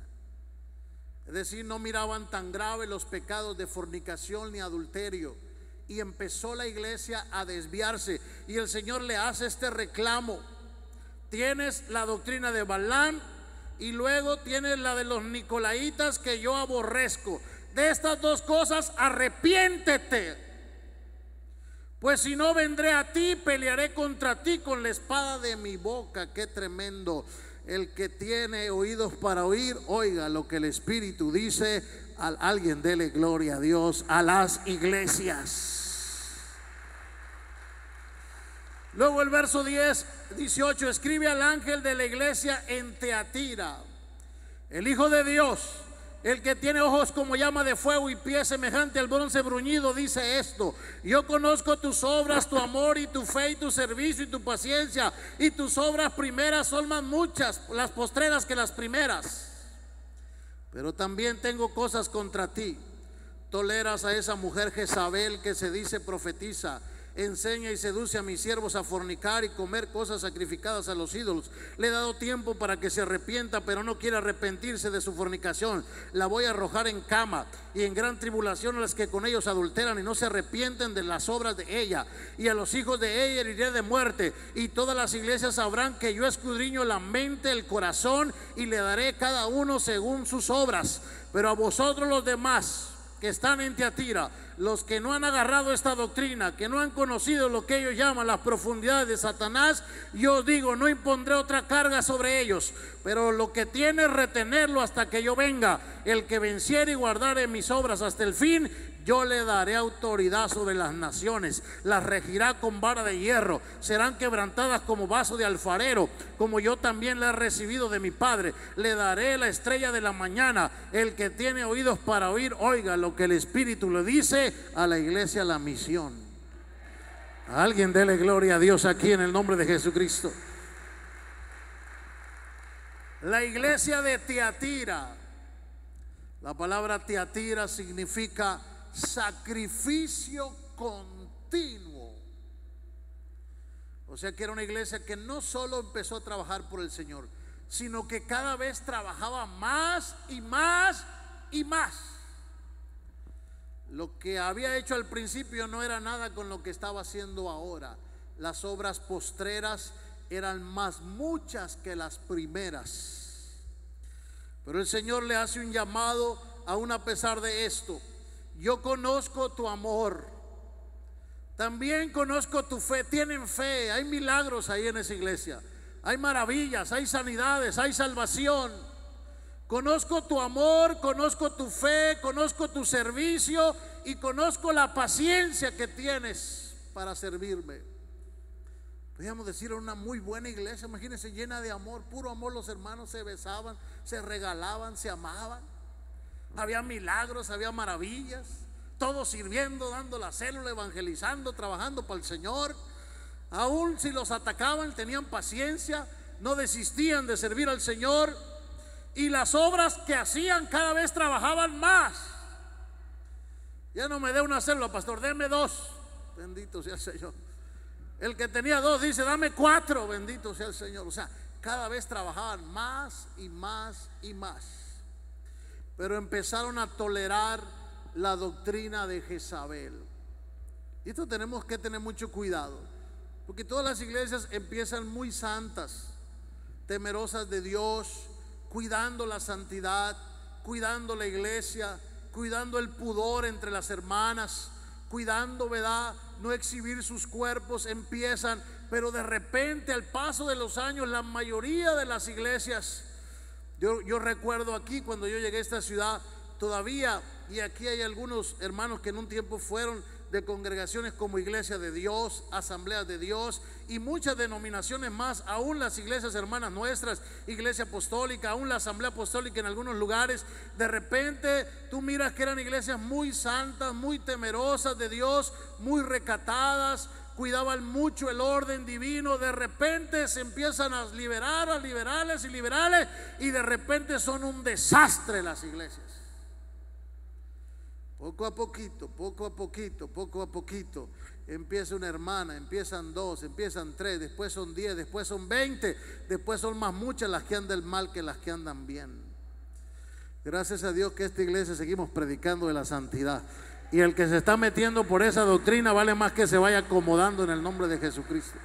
Es decir, no miraban tan grave los pecados de fornicación ni adulterio. Y empezó la iglesia a desviarse, y el Señor le hace este reclamo: tienes la doctrina de Balaam y luego tienes la de los nicolaitas, que yo aborrezco. De estas 2 cosas arrepiéntete, pues si no, vendré a ti, pelearé contra ti con la espada de mi boca. Qué tremendo. El que tiene oídos para oír, oiga lo que el Espíritu dice. Alguien dele gloria a Dios a las iglesias. Luego el verso 18: escribe al ángel de la iglesia en Teatira, el Hijo de Dios, el que tiene ojos como llama de fuego y pies semejante al bronce bruñido, dice esto: yo conozco tus obras, tu amor y tu fe y tu servicio y tu paciencia, y tus obras primeras son más muchas, las postreras, que las primeras. Pero también tengo cosas contra ti. Toleras a esa mujer Jezabel, que se dice profetiza, enseña y seduce a mis siervos a fornicar y comer cosas sacrificadas a los ídolos. Le he dado tiempo para que se arrepienta, pero no quiere arrepentirse de su fornicación. La voy a arrojar en cama y en gran tribulación a las que con ellos adulteran y no se arrepienten de las obras de ella. Y a los hijos de ella heriré de muerte, y todas las iglesias sabrán que yo escudriño la mente, el corazón, y le daré cada uno según sus obras. Pero a vosotros los demás que están en Teatira, los que no han agarrado esta doctrina, que no han conocido lo que ellos llaman las profundidades de Satanás, yo digo, no impondré otra carga sobre ellos, pero lo que tiene es retenerlo hasta que yo venga. El que venciere y guardare mis obras hasta el fin, yo le daré autoridad sobre las naciones, las regirá con vara de hierro, serán quebrantadas como vaso de alfarero, como yo también la he recibido de mi Padre. Le daré la estrella de la mañana. El que tiene oídos para oír, oiga lo que el Espíritu le dice a la iglesia, la misión. A alguien dele gloria a Dios aquí en el nombre de Jesucristo. La iglesia de Tiatira. La palabra Tiatira significa sacrificio continuo. O sea que era una iglesia que no solo empezó a trabajar por el Señor, sino que cada vez trabajaba más y más y más. Lo que había hecho al principio no era nada con lo que estaba haciendo ahora. Las obras postreras eran más muchas que las primeras. Pero el Señor le hace un llamado aún a pesar de esto. Yo conozco tu amor, también conozco tu fe. Tienen fe, hay milagros ahí en esa iglesia, hay maravillas, hay sanidades, hay salvación. Conozco tu amor, conozco tu fe, conozco tu servicio y conozco la paciencia que tienes para servirme. Podríamos decir, una muy buena iglesia, imagínense, llena de amor, puro amor. Los hermanos se besaban, se regalaban, se amaban. Había milagros, había maravillas, todos sirviendo, dando la célula, evangelizando, trabajando para el Señor. Aún si los atacaban, tenían paciencia, no desistían de servir al Señor. Y las obras que hacían cada vez trabajaban más. Ya no me dé una célula, pastor, deme 2. Bendito sea el Señor. El que tenía 2 dice, dame 4. Bendito sea el Señor. O sea, cada vez trabajaban más y más y más. Pero empezaron a tolerar la doctrina de Jezabel. Y esto tenemos que tener mucho cuidado, porque todas las iglesias empiezan muy santas, temerosas de Dios, cuidando la santidad, cuidando la iglesia, cuidando el pudor entre las hermanas, cuidando, ¿verdad?, no exhibir sus cuerpos. Empiezan, pero de repente, al paso de los años, la mayoría de las iglesias, yo recuerdo aquí cuando yo llegué a esta ciudad, todavía, y aquí hay algunos hermanos que en un tiempo fueron de congregaciones como Iglesia de Dios, Asambleas de Dios y muchas denominaciones más, aún las iglesias hermanas nuestras, Iglesia Apostólica, aún la Asamblea Apostólica en algunos lugares. De repente tú miras que eran iglesias muy santas, muy temerosas de Dios, muy recatadas, cuidaban mucho el orden divino. De repente se empiezan a liberar a liberales y de repente son un desastre las iglesias. Poco a poquito, poco a poquito, poco a poquito, empieza una hermana, empiezan 2, empiezan 3, después son 10, después son 20, después son más muchas las que andan mal que las que andan bien. Gracias a Dios que esta iglesia seguimos predicando de la santidad, y el que se está metiendo por esa doctrina vale más que se vaya acomodando en el nombre de Jesucristo.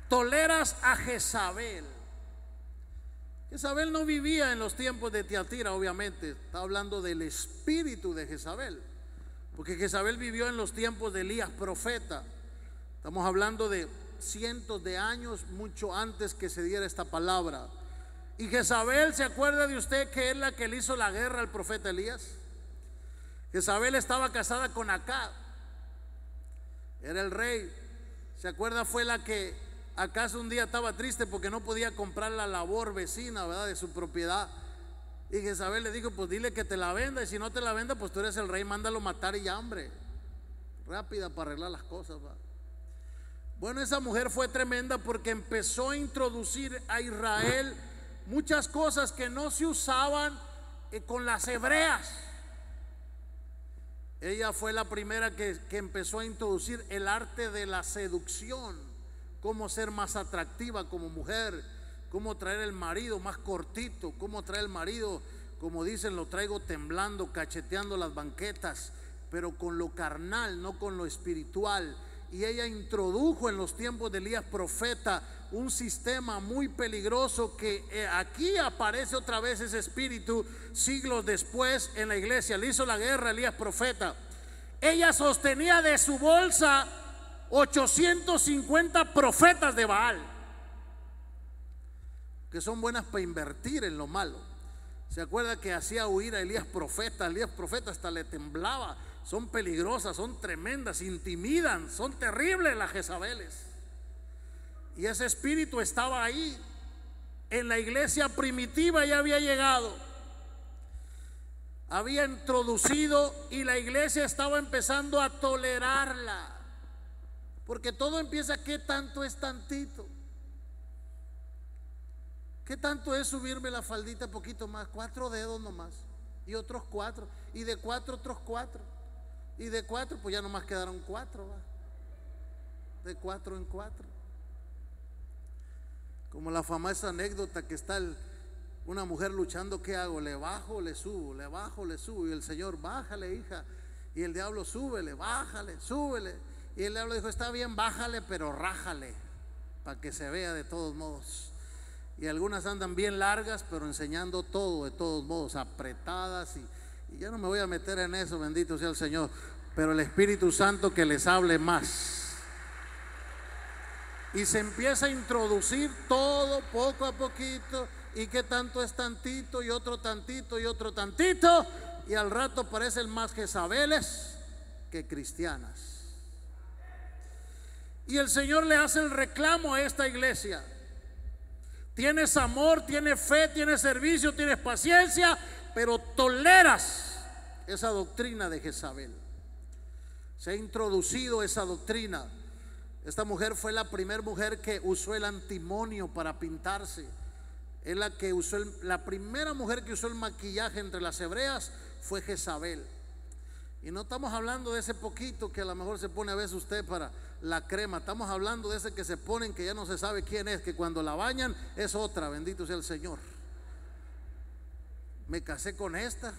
Toleras a Jezabel. Jezabel no vivía en los tiempos de Tiatira, obviamente. Está hablando del espíritu de Jezabel, porque Jezabel vivió en los tiempos de Elías profeta. Estamos hablando de cientos de años, mucho antes que se diera esta palabra. Y Jezabel, ¿se acuerda de usted que es la que le hizo la guerra al profeta Elías? Jezabel estaba casada con Acab, era el rey. ¿Se acuerda? Fue la que acaso un día estaba triste porque no podía comprar la labor vecina, ¿verdad?, de su propiedad. Y Jezabel le dijo, pues dile que te la venda, y si no te la venda, pues tú eres el rey, mándalo matar y hambre. Rápida para arreglar las cosas, ¿va? Bueno, esa mujer fue tremenda porque empezó a introducir a Israel muchas cosas que no se usaban con las hebreas. Ella fue la primera que empezó a introducir el arte de la seducción, cómo ser más atractiva como mujer, cómo traer el marido más cortito, cómo traer el marido, como dicen, lo traigo temblando, cacheteando las banquetas, pero con lo carnal, no con lo espiritual. y ella introdujo en los tiempos de Elías profeta un sistema muy peligroso que aquí aparece otra vez ese espíritu siglos después en la iglesia. Le hizo la guerra a Elías profeta. Ella sostenía de su bolsa 850 profetas de Baal, que son buenas para invertir en lo malo. ¿Se acuerda que hacía huir a Elías profeta? Elías profeta hasta le temblaba. Son peligrosas, son tremendas, intimidan, son terribles las Jezabeles. Y ese espíritu estaba ahí. En la iglesia primitiva ya había llegado, había introducido, y la iglesia estaba empezando a tolerarla. Porque todo empieza, ¿qué tanto es tantito? ¿Qué tanto es subirme la faldita poquito más? 4 dedos nomás, y otros 4, y de 4 otros 4, y de 4 pues ya nomás quedaron 4, ¿va? De 4 en 4. Como la famosa anécdota que está una mujer luchando, ¿qué hago? ¿Le bajo o le subo? Le bajo o le subo. Y el Señor, bájale, hija. Y el diablo, súbele, bájale, súbele. Y el diablo dijo, está bien, bájale, pero rájale, para que se vea de todos modos. Y algunas andan bien largas, pero enseñando todo de todos modos, apretadas. Y ya no me voy a meter en eso, bendito sea el Señor. Pero el Espíritu Santo que les hable más. Y se empieza a introducir todo poco a poquito. Y que tanto es tantito, y otro tantito, y otro tantito. Y al rato parecen más Jezabeles que cristianas. Y el Señor le hace el reclamo a esta iglesia. Tienes amor, tienes fe, tienes servicio, tienes paciencia, pero toleras esa doctrina de Jezabel. Se ha introducido esa doctrina. Esta mujer fue la primera mujer que usó el antimonio para pintarse. Es la que usó la primera mujer que usó el maquillaje entre las hebreas fue Jezabel. Y no estamos hablando de ese poquito que a lo mejor se pone a veces usted para la crema. Estamos hablando de ese que se ponen que ya no se sabe quién es, que cuando la bañan es otra, bendito sea el Señor. Me casé con esta,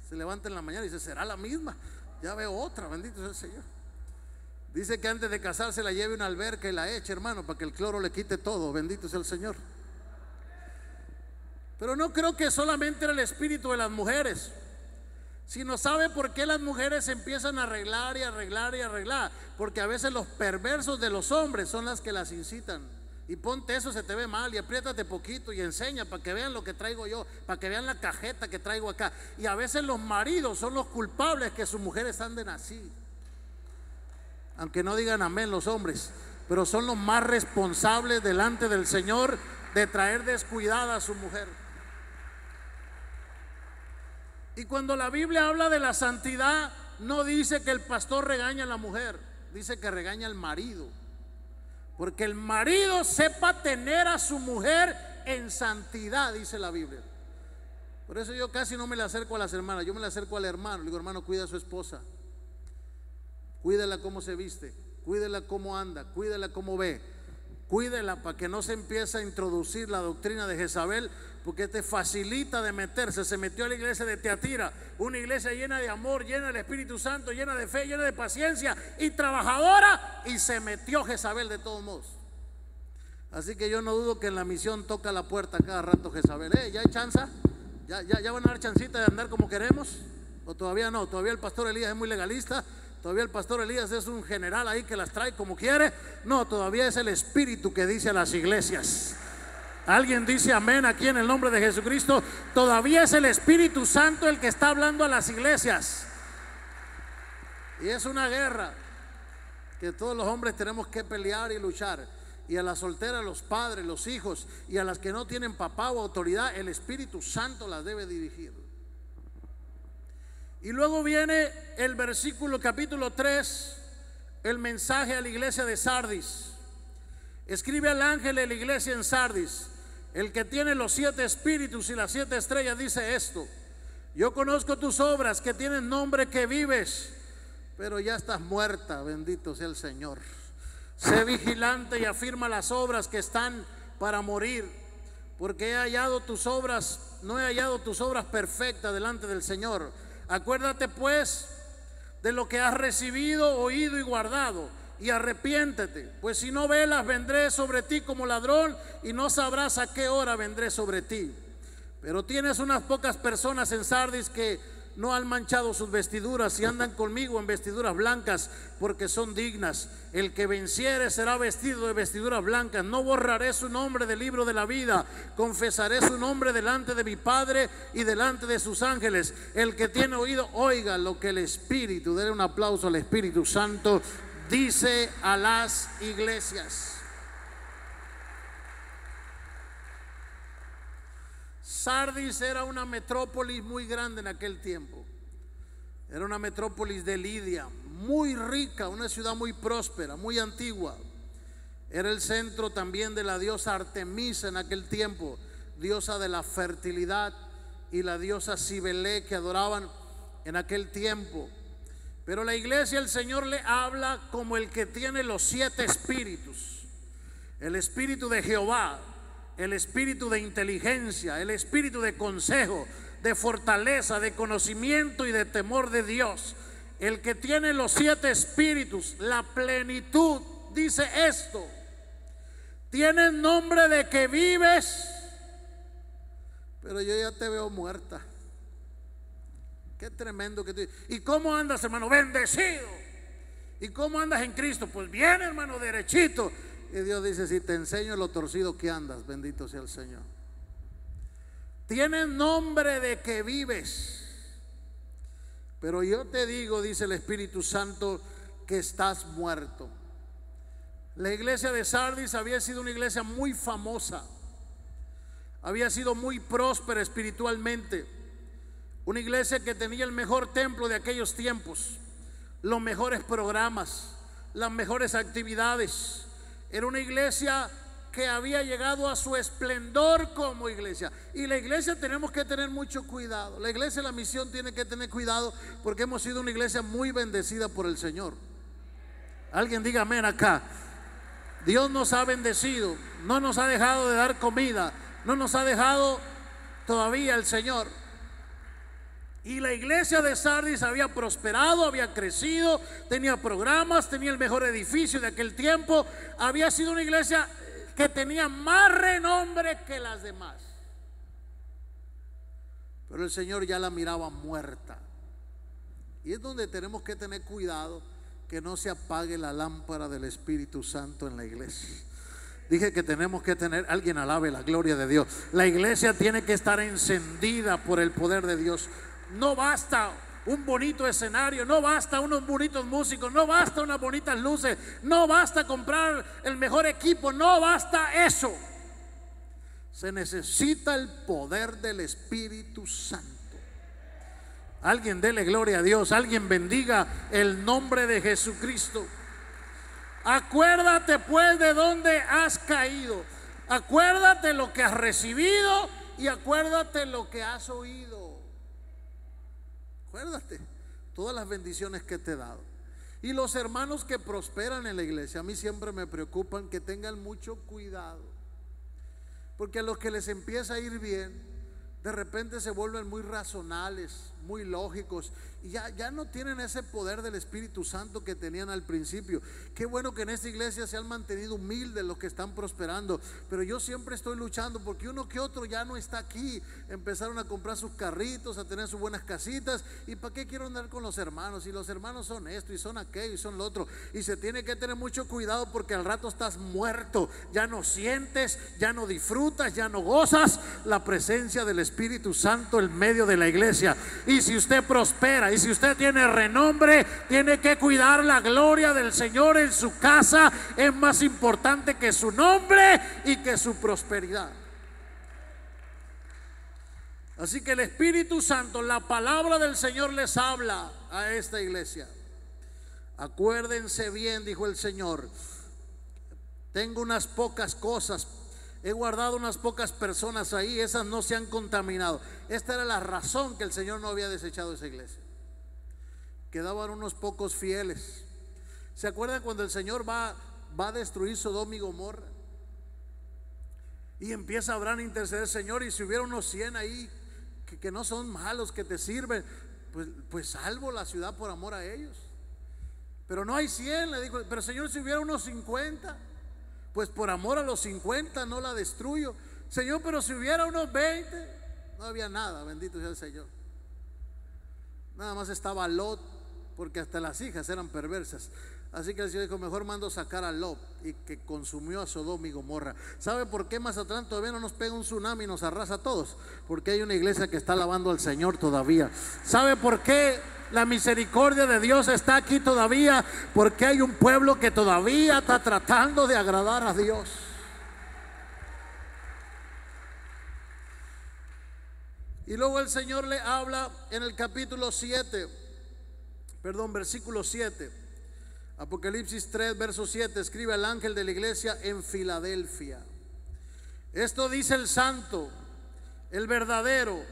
se levanta en la mañana y dice, ¿será la misma? Ya veo otra, bendito sea el Señor. Dice que antes de casarse la lleve a una alberca y la eche, hermano, para que el cloro le quite todo, bendito sea el Señor. Pero no creo que solamente era el espíritu de las mujeres, sino sabe por qué las mujeres empiezan a arreglar y arreglar y arreglar. Porque a veces los perversos de los hombres son las que las incitan. Y ponte eso, se te ve mal, y apriétate poquito y enseña para que vean lo que traigo yo, para que vean la cajeta que traigo acá. Y a veces los maridos son los culpables que sus mujeres anden así. Aunque no digan amén los hombres, pero son los más responsables delante del Señor de traer descuidada a su mujer. Y cuando la Biblia habla de la santidad, no dice que el pastor regaña a la mujer, dice que regaña al marido. Porque el marido sepa tener a su mujer en santidad, dice la Biblia. Por eso yo casi no me le acerco a las hermanas, yo me le acerco al hermano. Le digo, hermano, cuida a su esposa, cuídela cómo se viste, cuídela cómo anda, cuídela cómo ve, cuídela para que no se empiece a introducir la doctrina de Jezabel, porque te facilita de meterse. Se metió a la iglesia de Teatira, una iglesia llena de amor, llena del Espíritu Santo, llena de fe, llena de paciencia y trabajadora, y se metió Jezabel de todos modos. Así que yo no dudo que en la misión toca la puerta cada rato Jezabel. ¿Ya hay chanza? ¿Ya van a dar chancita de andar como queremos? ¿O todavía no? Todavía el pastor Elías es muy legalista. Todavía el pastor Elías es un general ahí que las trae como quiere. No, todavía es el Espíritu que dice a las iglesias. Alguien dice amén aquí en el nombre de Jesucristo. Todavía es el Espíritu Santo el que está hablando a las iglesias. Y es una guerra que todos los hombres tenemos que pelear y luchar. Y a las solteras, los padres, los hijos, y a las que no tienen papá o autoridad, el Espíritu Santo las debe dirigir. Y luego viene el versículo capítulo 3, el mensaje a la iglesia de Sardis. Escribe al ángel de la iglesia en Sardis, el que tiene los 7 espíritus y las 7 estrellas, dice esto: yo conozco tus obras, que tienes nombre, que vives, pero ya estás muerta, bendito sea el Señor. Sé vigilante y afirma las obras que están para morir, porque he hallado tus obras, no he hallado tus obras perfectas delante del Señor. Acuérdate pues de lo que has recibido, oído y guardado, y arrepiéntete, pues si no velas vendré sobre ti como ladrón y no sabrás a qué hora vendré sobre ti. Pero tienes unas pocas personas en Sardis que no han manchado sus vestiduras y andan conmigo en vestiduras blancas, porque son dignas. El que venciere será vestido de vestiduras blancas. No borraré su nombre del libro de la vida, confesaré su nombre delante de mi Padre y delante de sus ángeles. El que tiene oído, oiga lo que el Espíritu, denle un aplauso al Espíritu Santo, dice a las iglesias. Sardis era una metrópolis muy grande en aquel tiempo. Era una metrópolis de Lidia, muy rica, una ciudad muy próspera, muy antigua. Era el centro también de la diosa Artemisa en aquel tiempo, diosa de la fertilidad, y la diosa Cibele, que adoraban en aquel tiempo. Pero la iglesia, el Señor le habla como el que tiene los 7 espíritus: el espíritu de Jehová, el espíritu de inteligencia, el espíritu de consejo, de fortaleza, de conocimiento y de temor de Dios. El que tiene los 7 espíritus, la plenitud, dice esto: tienes nombre de que vives, pero yo ya te veo muerta. Qué tremendo que tú. ¿Y cómo andas, hermano? Bendecido. ¿Y cómo andas en Cristo? Pues bien, hermano, derechito. Y Dios dice: si te enseño lo torcido que andas, bendito sea el Señor. Tienes nombre de que vives, pero yo te digo, dice el Espíritu Santo, que estás muerto. La iglesia de Sardis había sido una iglesia muy famosa, había sido muy próspera espiritualmente, una iglesia que tenía el mejor templo de aquellos tiempos, los mejores programas, las mejores actividades. Era una iglesia que había llegado a su esplendor como iglesia. Y la iglesia tenemos que tener mucho cuidado. La iglesia de la misión tiene que tener cuidado, porque hemos sido una iglesia muy bendecida por el Señor. Alguien diga amén acá. Dios nos ha bendecido, no nos ha dejado de dar comida, no nos ha dejado todavía el Señor. Y la iglesia de Sardis había prosperado, había crecido, tenía programas, tenía el mejor edificio de aquel tiempo. Había sido una iglesia que tenía más renombre que las demás. Pero el Señor ya la miraba muerta. Y es donde tenemos que tener cuidado que no se apague la lámpara del Espíritu Santo en la iglesia. Dije que tenemos que tener, alguien alabe la gloria de Dios. La iglesia tiene que estar encendida por el poder de Dios. No basta un bonito escenario, no basta unos bonitos músicos, no basta unas bonitas luces, no basta comprar el mejor equipo, no basta eso. Se necesita el poder del Espíritu Santo. Alguien dele gloria a Dios, alguien bendiga el nombre de Jesucristo. Acuérdate pues de dónde has caído, acuérdate lo que has recibido y acuérdate lo que has oído. Acuérdate todas las bendiciones que te he dado. Y los hermanos que prosperan en la iglesia, a mí siempre me preocupan, que tengan mucho cuidado, porque a los que les empieza a ir bien, de repente se vuelven muy racionales, muy lógicos, y ya no tienen ese poder del Espíritu Santo que tenían al principio. Qué bueno que en esta iglesia se han mantenido humildes los que están prosperando, pero yo siempre estoy luchando porque uno que otro ya no está aquí. Empezaron a comprar sus carritos, a tener sus buenas casitas, y ¿para qué quiero andar con los hermanos? Y los hermanos son esto y son aquello y son lo otro, y se tiene que tener mucho cuidado, porque al rato estás muerto, ya no sientes, ya no disfrutas, ya no gozas la presencia del Espíritu Santo en medio de la iglesia. Y si usted prospera, y si usted tiene renombre, tiene que cuidar la gloria del Señor en su casa. Es más importante que su nombre y que su prosperidad. Así que el Espíritu Santo, la palabra del Señor les habla a esta iglesia. Acuérdense bien, dijo el Señor, tengo unas pocas cosas, he guardado unas pocas personas ahí, esas no se han contaminado. Esta era la razón que el Señor no había desechado esa iglesia. Quedaban unos pocos fieles. ¿Se acuerdan cuando el Señor va a destruir Sodoma y Gomorra? Y empieza Abraham a interceder: Señor, y si hubiera unos 100 ahí que no son malos, que te sirven, pues salvo la ciudad por amor a ellos. Pero no hay 100, le dijo. Pero Señor, si hubiera unos 50, pues por amor a los 50 no la destruyo. Señor, pero si hubiera unos 20, no había nada, bendito sea el Señor. Nada más estaba Lot, porque hasta las hijas eran perversas. Así que el Señor dijo, mejor mando sacar a Lot, y que consumió a Sodoma y Gomorra. ¿Sabe por qué más atrás todavía no nos pega un tsunami y nos arrasa a todos? Porque hay una iglesia que está alabando al Señor todavía. ¿Sabe por qué la misericordia de Dios está aquí todavía? Porque hay un pueblo que todavía está tratando de agradar a Dios. Y luego el Señor le habla en el capítulo 7, versículo 7. Apocalipsis 3, verso 7, escribe al ángel de la iglesia en Filadelfia. Esto dice el santo, el verdadero,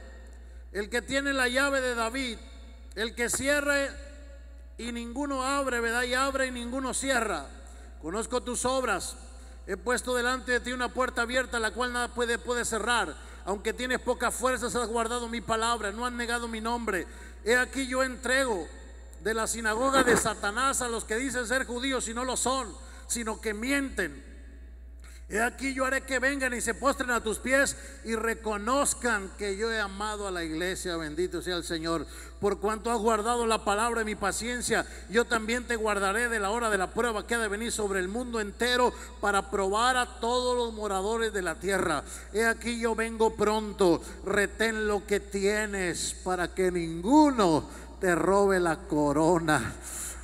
el que tiene la llave de David, el que cierra y ninguno abre, ¿verdad? Y abre y ninguno cierra. Conozco tus obras, he puesto delante de ti una puerta abierta, la cual nada puede cerrar. Aunque tienes pocas fuerzas, has guardado mi palabra, no has negado mi nombre. He aquí yo entrego de la sinagoga de Satanás a los que dicen ser judíos y no lo son, sino que mienten. He aquí yo haré que vengan y se postren a tus pies y reconozcan que yo he amado a la iglesia. Bendito sea el Señor. Por cuanto has guardado la palabra de mi paciencia, yo también te guardaré de la hora de la prueba que ha de venir sobre el mundo entero, para probar a todos los moradores de la tierra. He aquí yo vengo pronto. Retén lo que tienes, para que ninguno te robe la corona.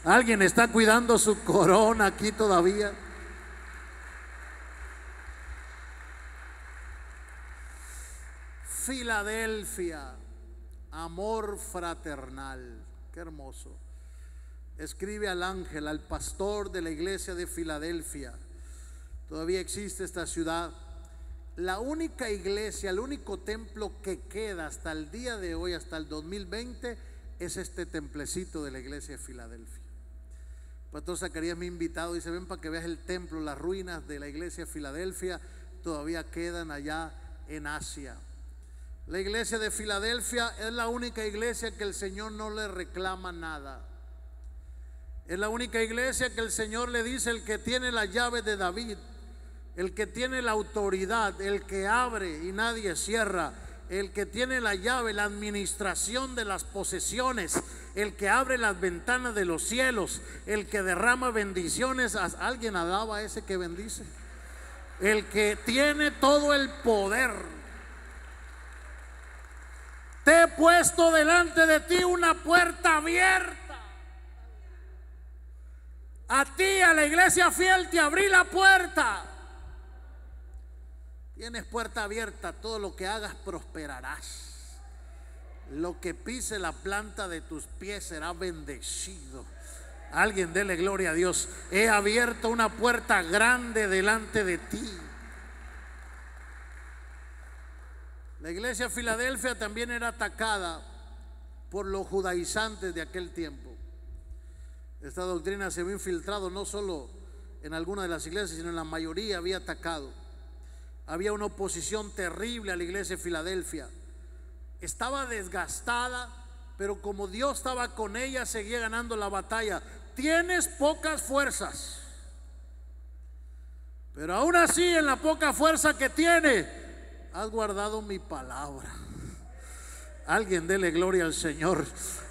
¿Alguien está cuidando su corona aquí todavía? Filadelfia, amor fraternal. Qué hermoso. Escribe al ángel, al pastor de la iglesia de Filadelfia. Todavía existe esta ciudad. La única iglesia, el único templo que queda hasta el día de hoy, hasta el 2020, es este templecito de la iglesia de Filadelfia. El pastor Zacarías me ha invitado y dice: ven para que veas el templo. Las ruinas de la iglesia de Filadelfia todavía quedan allá en Asia. La iglesia de Filadelfia es la única iglesia que el Señor no le reclama nada. Es la única iglesia que el Señor le dice: el que tiene la llave de David, el que tiene la autoridad, el que abre y nadie cierra, el que tiene la llave, la administración de las posesiones, el que abre las ventanas de los cielos, el que derrama bendiciones. ¿Alguien alaba a ese que bendice? El que tiene todo el poder. Te he puesto delante de ti una puerta abierta. A ti, a la iglesia fiel, te abrí la puerta. Tienes puerta abierta. Todo lo que hagas prosperarás. Lo que pise la planta de tus pies será bendecido. Alguien dele gloria a Dios. He abierto una puerta grande delante de ti. La iglesia de Filadelfia también era atacada por los judaizantes de aquel tiempo. Esta doctrina se había infiltrado no solo en algunas de las iglesias, sino en la mayoría había atacado. Había una oposición terrible a la iglesia de Filadelfia. Estaba desgastada, pero como Dios estaba con ella, seguía ganando la batalla. Tienes pocas fuerzas, pero aún así, en la poca fuerza que tiene, has guardado mi palabra. Alguien dele gloria al Señor.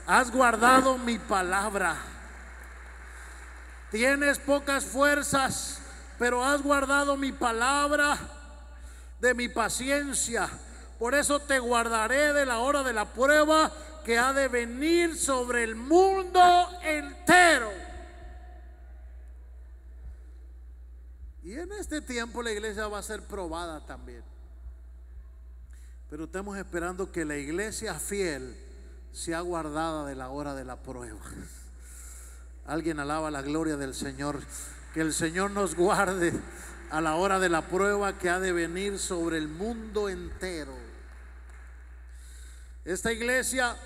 Has guardado mi palabra. Tienes pocas fuerzas, pero has guardado mi palabra de mi paciencia. Por eso te guardaré de la hora de la prueba que ha de venir sobre el mundo entero. Y en este tiempo la iglesia va a ser probada también. Pero estamos esperando que la iglesia fiel sea guardada de la hora de la prueba. Alguien alaba la gloria del Señor. Que el Señor nos guarde a la hora de la prueba que ha de venir sobre el mundo entero. Esta iglesia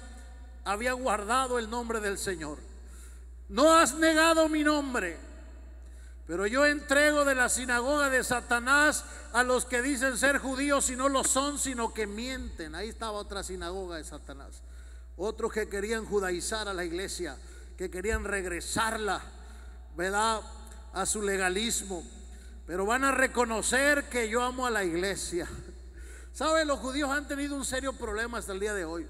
había guardado el nombre del Señor. No has negado mi nombre, pero yo entrego de la sinagoga de Satanás a los que dicen ser judíos y no lo son, sino que mienten. Ahí estaba otra sinagoga de Satanás. Otros que querían judaizar a la iglesia, que querían regresarla ¿verdad?, a su legalismo, pero van a reconocer que yo amo a la iglesia. ¿Sabe? Los judíos han tenido un serio problema hasta el día de hoy.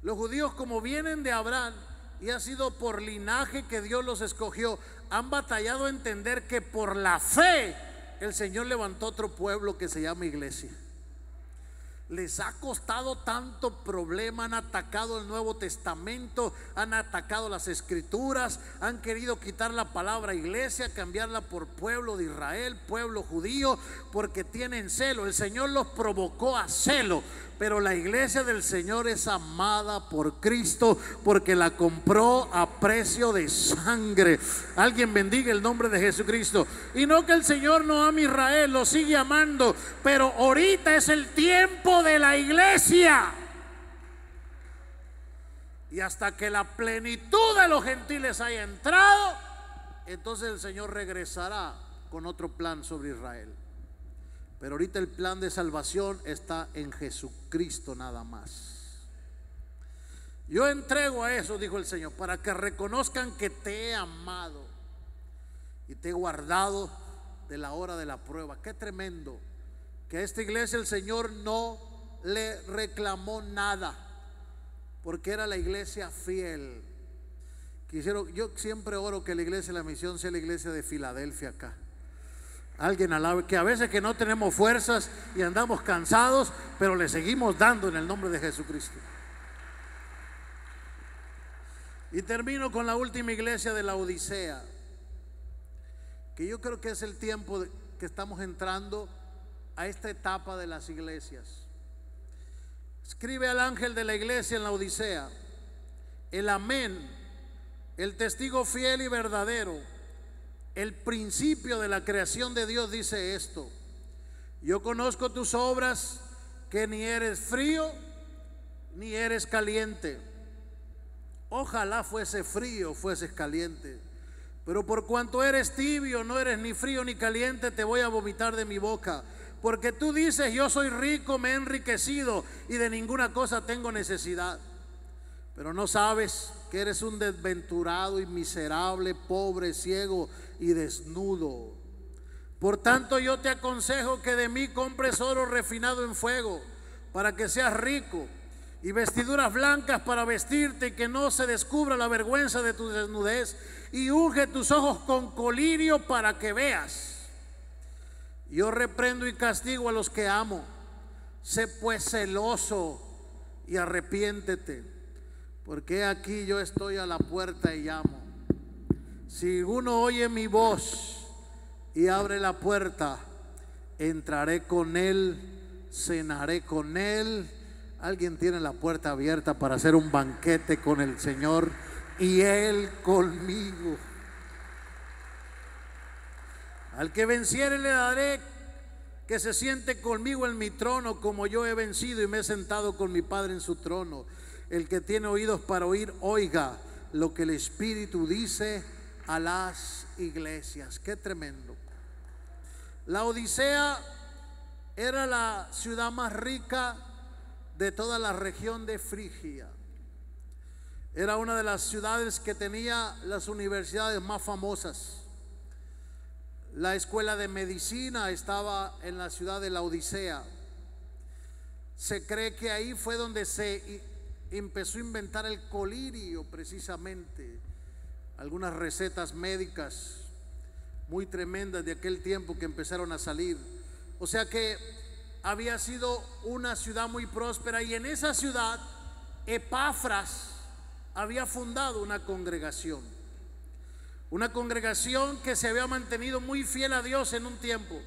Los judíos, como vienen de Abraham y ha sido por linaje que Dios los escogió, han batallado a entender que por la fe el Señor levantó otro pueblo que se llama iglesia. Les ha costado tanto problema, han atacado el Nuevo Testamento, han atacado las Escrituras, han querido quitar la palabra iglesia, cambiarla por pueblo de Israel, pueblo judío, porque tienen celo. El Señor los provocó a celo, pero la iglesia del Señor es amada por Cristo, porque la compró a precio de sangre. Alguien bendiga el nombre de Jesucristo. Y no que el Señor no ama a Israel, lo sigue amando, pero ahorita es el tiempo de la iglesia. Y hasta que la plenitud de los gentiles haya entrado, entonces el Señor regresará con otro plan sobre Israel. Pero ahorita el plan de salvación está en Jesucristo nada más. Yo entrego a eso, dijo el Señor, para que reconozcan que te he amado y te he guardado de la hora de la prueba. Qué tremendo que a esta iglesia el Señor no le reclamó nada, porque era la iglesia fiel. Yo siempre oro que la iglesia de la misión sea la iglesia de Filadelfia acá. Alguien alabe, que a veces que no tenemos fuerzas y andamos cansados, pero le seguimos dando en el nombre de Jesucristo. Y termino con la última iglesia de la Odisea, que yo creo que es el tiempo que estamos entrando a esta etapa de las iglesias. Escribe al ángel de la iglesia en la Odisea: el amén, el testigo fiel y verdadero, el principio de la creación de Dios, dice esto: yo conozco tus obras, que ni eres frío ni eres caliente. Ojalá fuese frío, fueses caliente. Pero por cuanto eres tibio, no eres ni frío ni caliente, te voy a vomitar de mi boca. Porque tú dices: yo soy rico, me he enriquecido y de ninguna cosa tengo necesidad. Pero no sabes que eres un desventurado y miserable, pobre, ciego y desnudo. Por tanto, yo te aconsejo que de mí compres oro refinado en fuego, para que seas rico, y vestiduras blancas para vestirte, y que no se descubra la vergüenza de tu desnudez, y unge tus ojos con colirio para que veas. Yo reprendo y castigo a los que amo. Sé pues celoso y arrepiéntete, porque aquí yo estoy a la puerta y llamo. Si uno oye mi voz y abre la puerta, entraré con él, cenaré con él. Alguien tiene la puerta abierta para hacer un banquete con el Señor y él conmigo. Al que venciere le daré que se siente conmigo en mi trono, como yo he vencido y me he sentado con mi Padre en su trono. El que tiene oídos para oír, oiga lo que el Espíritu dice a las iglesias. Qué tremendo. La Odisea era la ciudad más rica de toda la región de Frigia. Era una de las ciudades que tenía las universidades más famosas. La escuela de medicina estaba en la ciudad de la Odisea. Se cree que ahí fue donde se empezó a inventar el colirio, precisamente. Algunas recetas médicas muy tremendas de aquel tiempo que empezaron a salir. O sea que había sido una ciudad muy próspera, y en esa ciudad Epafras había fundado una congregación que se había mantenido muy fiel a Dios en un tiempo.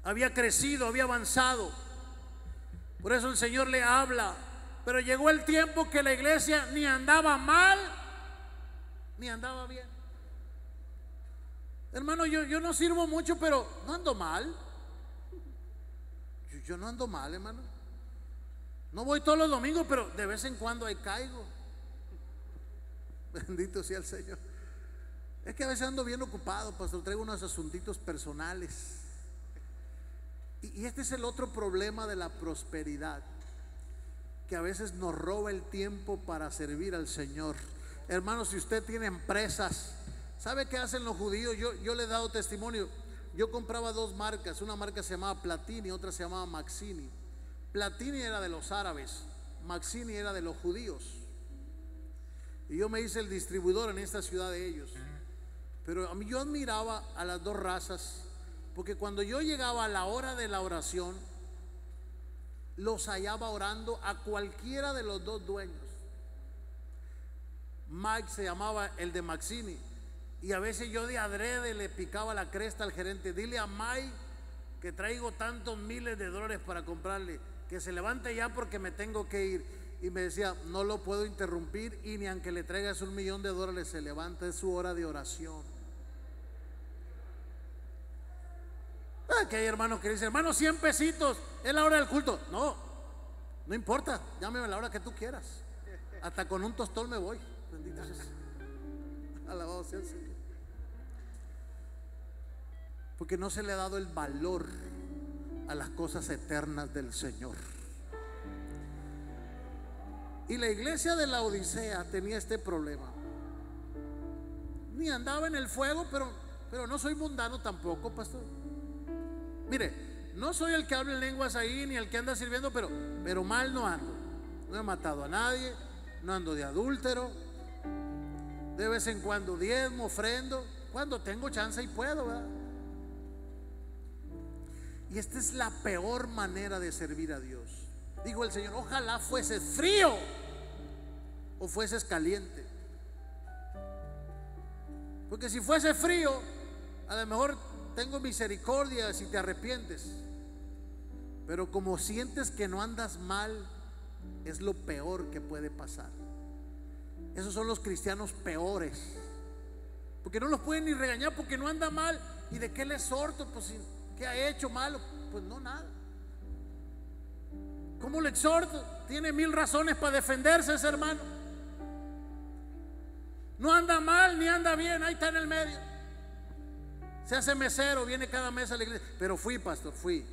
Había crecido, había avanzado. Por eso el Señor le habla. Pero llegó el tiempo que la iglesia ni andaba mal ni andaba bien. Hermano, yo no sirvo mucho, pero no ando mal. Yo no ando mal, hermano. No voy todos los domingos, pero de vez en cuando ahí caigo. Bendito sea el Señor. Es que a veces ando bien ocupado, pastor. Traigo unos asuntitos personales. Y este es el otro problema de la prosperidad, que a veces nos roba el tiempo para servir al Señor. Hermano, si usted tiene empresas ¿Sabe qué hacen los judíos? Yo le he dado testimonio. Yo compraba dos marcas, una marca se llamaba Platini, otra se llamaba Maxini. Platini era de los árabes, Maxini era de los judíos. Y yo me hice el distribuidor en esta ciudad de ellos. Pero a mí yo admiraba a las dos razas, porque cuando yo llegaba a la hora de la oración, los hallaba orando a cualquiera de los dos dueños. Mike se llamaba el de Maxini, y a veces yo de adrede le picaba la cresta al gerente: dile a Mike que traigo tantos miles de dólares para comprarle, que se levante ya porque me tengo que ir. Y me decía: no lo puedo interrumpir, y ni aunque le traigas $1,000,000 se levanta, es su hora de oración. Que hay hermanos que dicen: hermano, 100 pesitos, es la hora del culto. No importa, llámeme a la hora que tú quieras, hasta con un tostón me voy. Bendito sea, alabado sea el Señor. Porque no se le ha dado el valor a las cosas eternas del Señor. Y la iglesia de la Odisea tenía este problema. Ni andaba en el fuego, pero no soy mundano tampoco, pastor. Mire, no soy el que habla en lenguas ahí, ni el que anda sirviendo, pero mal no ando. No he matado a nadie, no ando de adúltero. De vez en cuando diezmo, ofrendo, cuando tengo chance y puedo, ¿verdad? Y esta es la peor manera de servir a Dios. Dijo el Señor: ojalá fueses frío o fueses caliente. Porque si fuese frío, a lo mejor tengo misericordia si te arrepientes. Pero como sientes que no andas mal, es lo peor que puede pasar. Esos son los cristianos peores, porque no los pueden ni regañar porque no anda mal. ¿Y de qué le exhorto? Pues, ¿qué ha hecho malo? Pues no, nada. ¿Cómo le exhorto? Tiene 1000 razones para defenderse ese hermano. No anda mal ni anda bien, ahí está en el medio. Se hace mesero, viene cada mes a la iglesia. Pero fui, pastor, fui.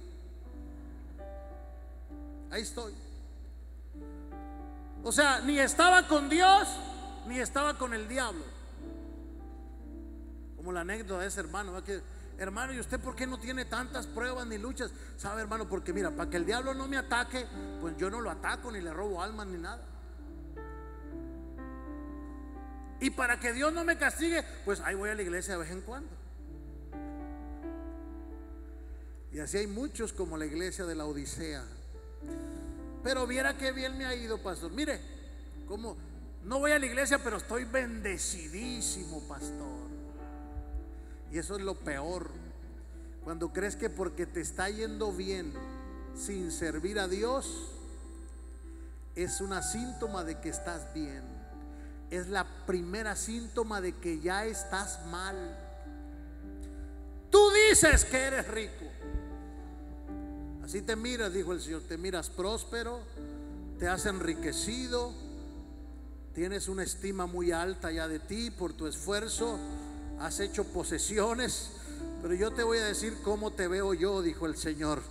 Ahí estoy. O sea, ni estaba con Dios, ni estaba con el diablo. Como la anécdota de ese hermano, ¿verdad? Que, hermano, ¿y usted por qué no tiene tantas pruebas ni luchas? Sabe, hermano, porque mira, para que el diablo no me ataque, pues yo no lo ataco, ni le robo almas, ni nada. Y para que Dios no me castigue, pues ahí voy a la iglesia de vez en cuando. Y así hay muchos como la iglesia de la Odisea. Pero viera qué bien me ha ido, pastor. Mire, como no voy a la iglesia, pero estoy bendecidísimo, pastor. Y eso es lo peor, cuando crees que porque te está yendo bien sin servir a Dios, es una síntoma de que estás bien. Es la primera síntoma de que ya estás mal. Tú dices que eres rico, así te miras, dijo el Señor, te miras próspero, te has enriquecido, tienes una estima muy alta ya de ti por tu esfuerzo, has hecho posesiones. Pero yo te voy a decir cómo te veo yo, dijo el Señor.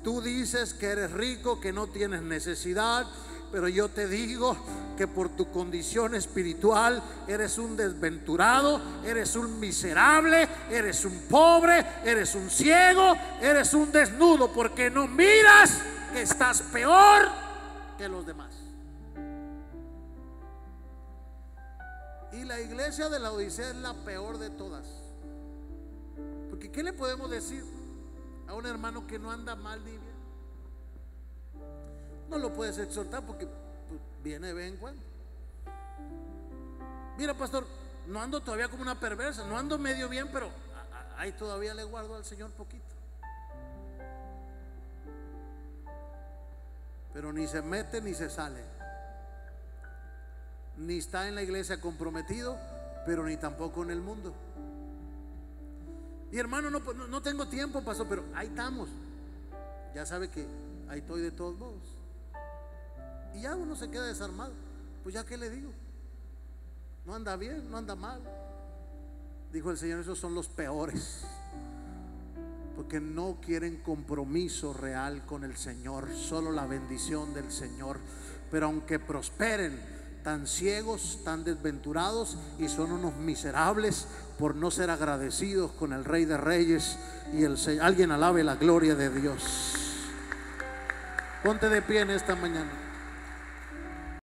Tú dices que eres rico, que no tienes necesidad, pero yo te digo que por tu condición espiritual eres un desventurado, eres un miserable, eres un pobre, eres un ciego, eres un desnudo, porque no miras que estás peor que los demás. Y la iglesia de la Odisea es la peor de todas. Porque ¿qué le podemos decir a un hermano que no anda mal ni bien? No lo puedes exhortar porque pues, viene de vez en cuando. Mira, pastor, no ando todavía como una perversa, no ando medio bien, pero ahí todavía le guardo al Señor poquito. Pero ni se mete ni se sale, ni está en la iglesia comprometido, pero ni tampoco en el mundo. Y hermano, no tengo tiempo, pastor, pero ahí estamos. Ya sabe que ahí estoy de todos modos. Y ya uno se queda desarmado. Pues ya, ¿qué le digo? No anda bien, no anda mal. Dijo el Señor: esos son los peores, porque no quieren compromiso real con el Señor, solo la bendición del Señor. Pero aunque prosperen, tan ciegos, tan desventurados, y son unos miserables por no ser agradecidos con el Rey de Reyes y el Señor. Alguien alabe la gloria de Dios. Ponte de pie en esta mañana.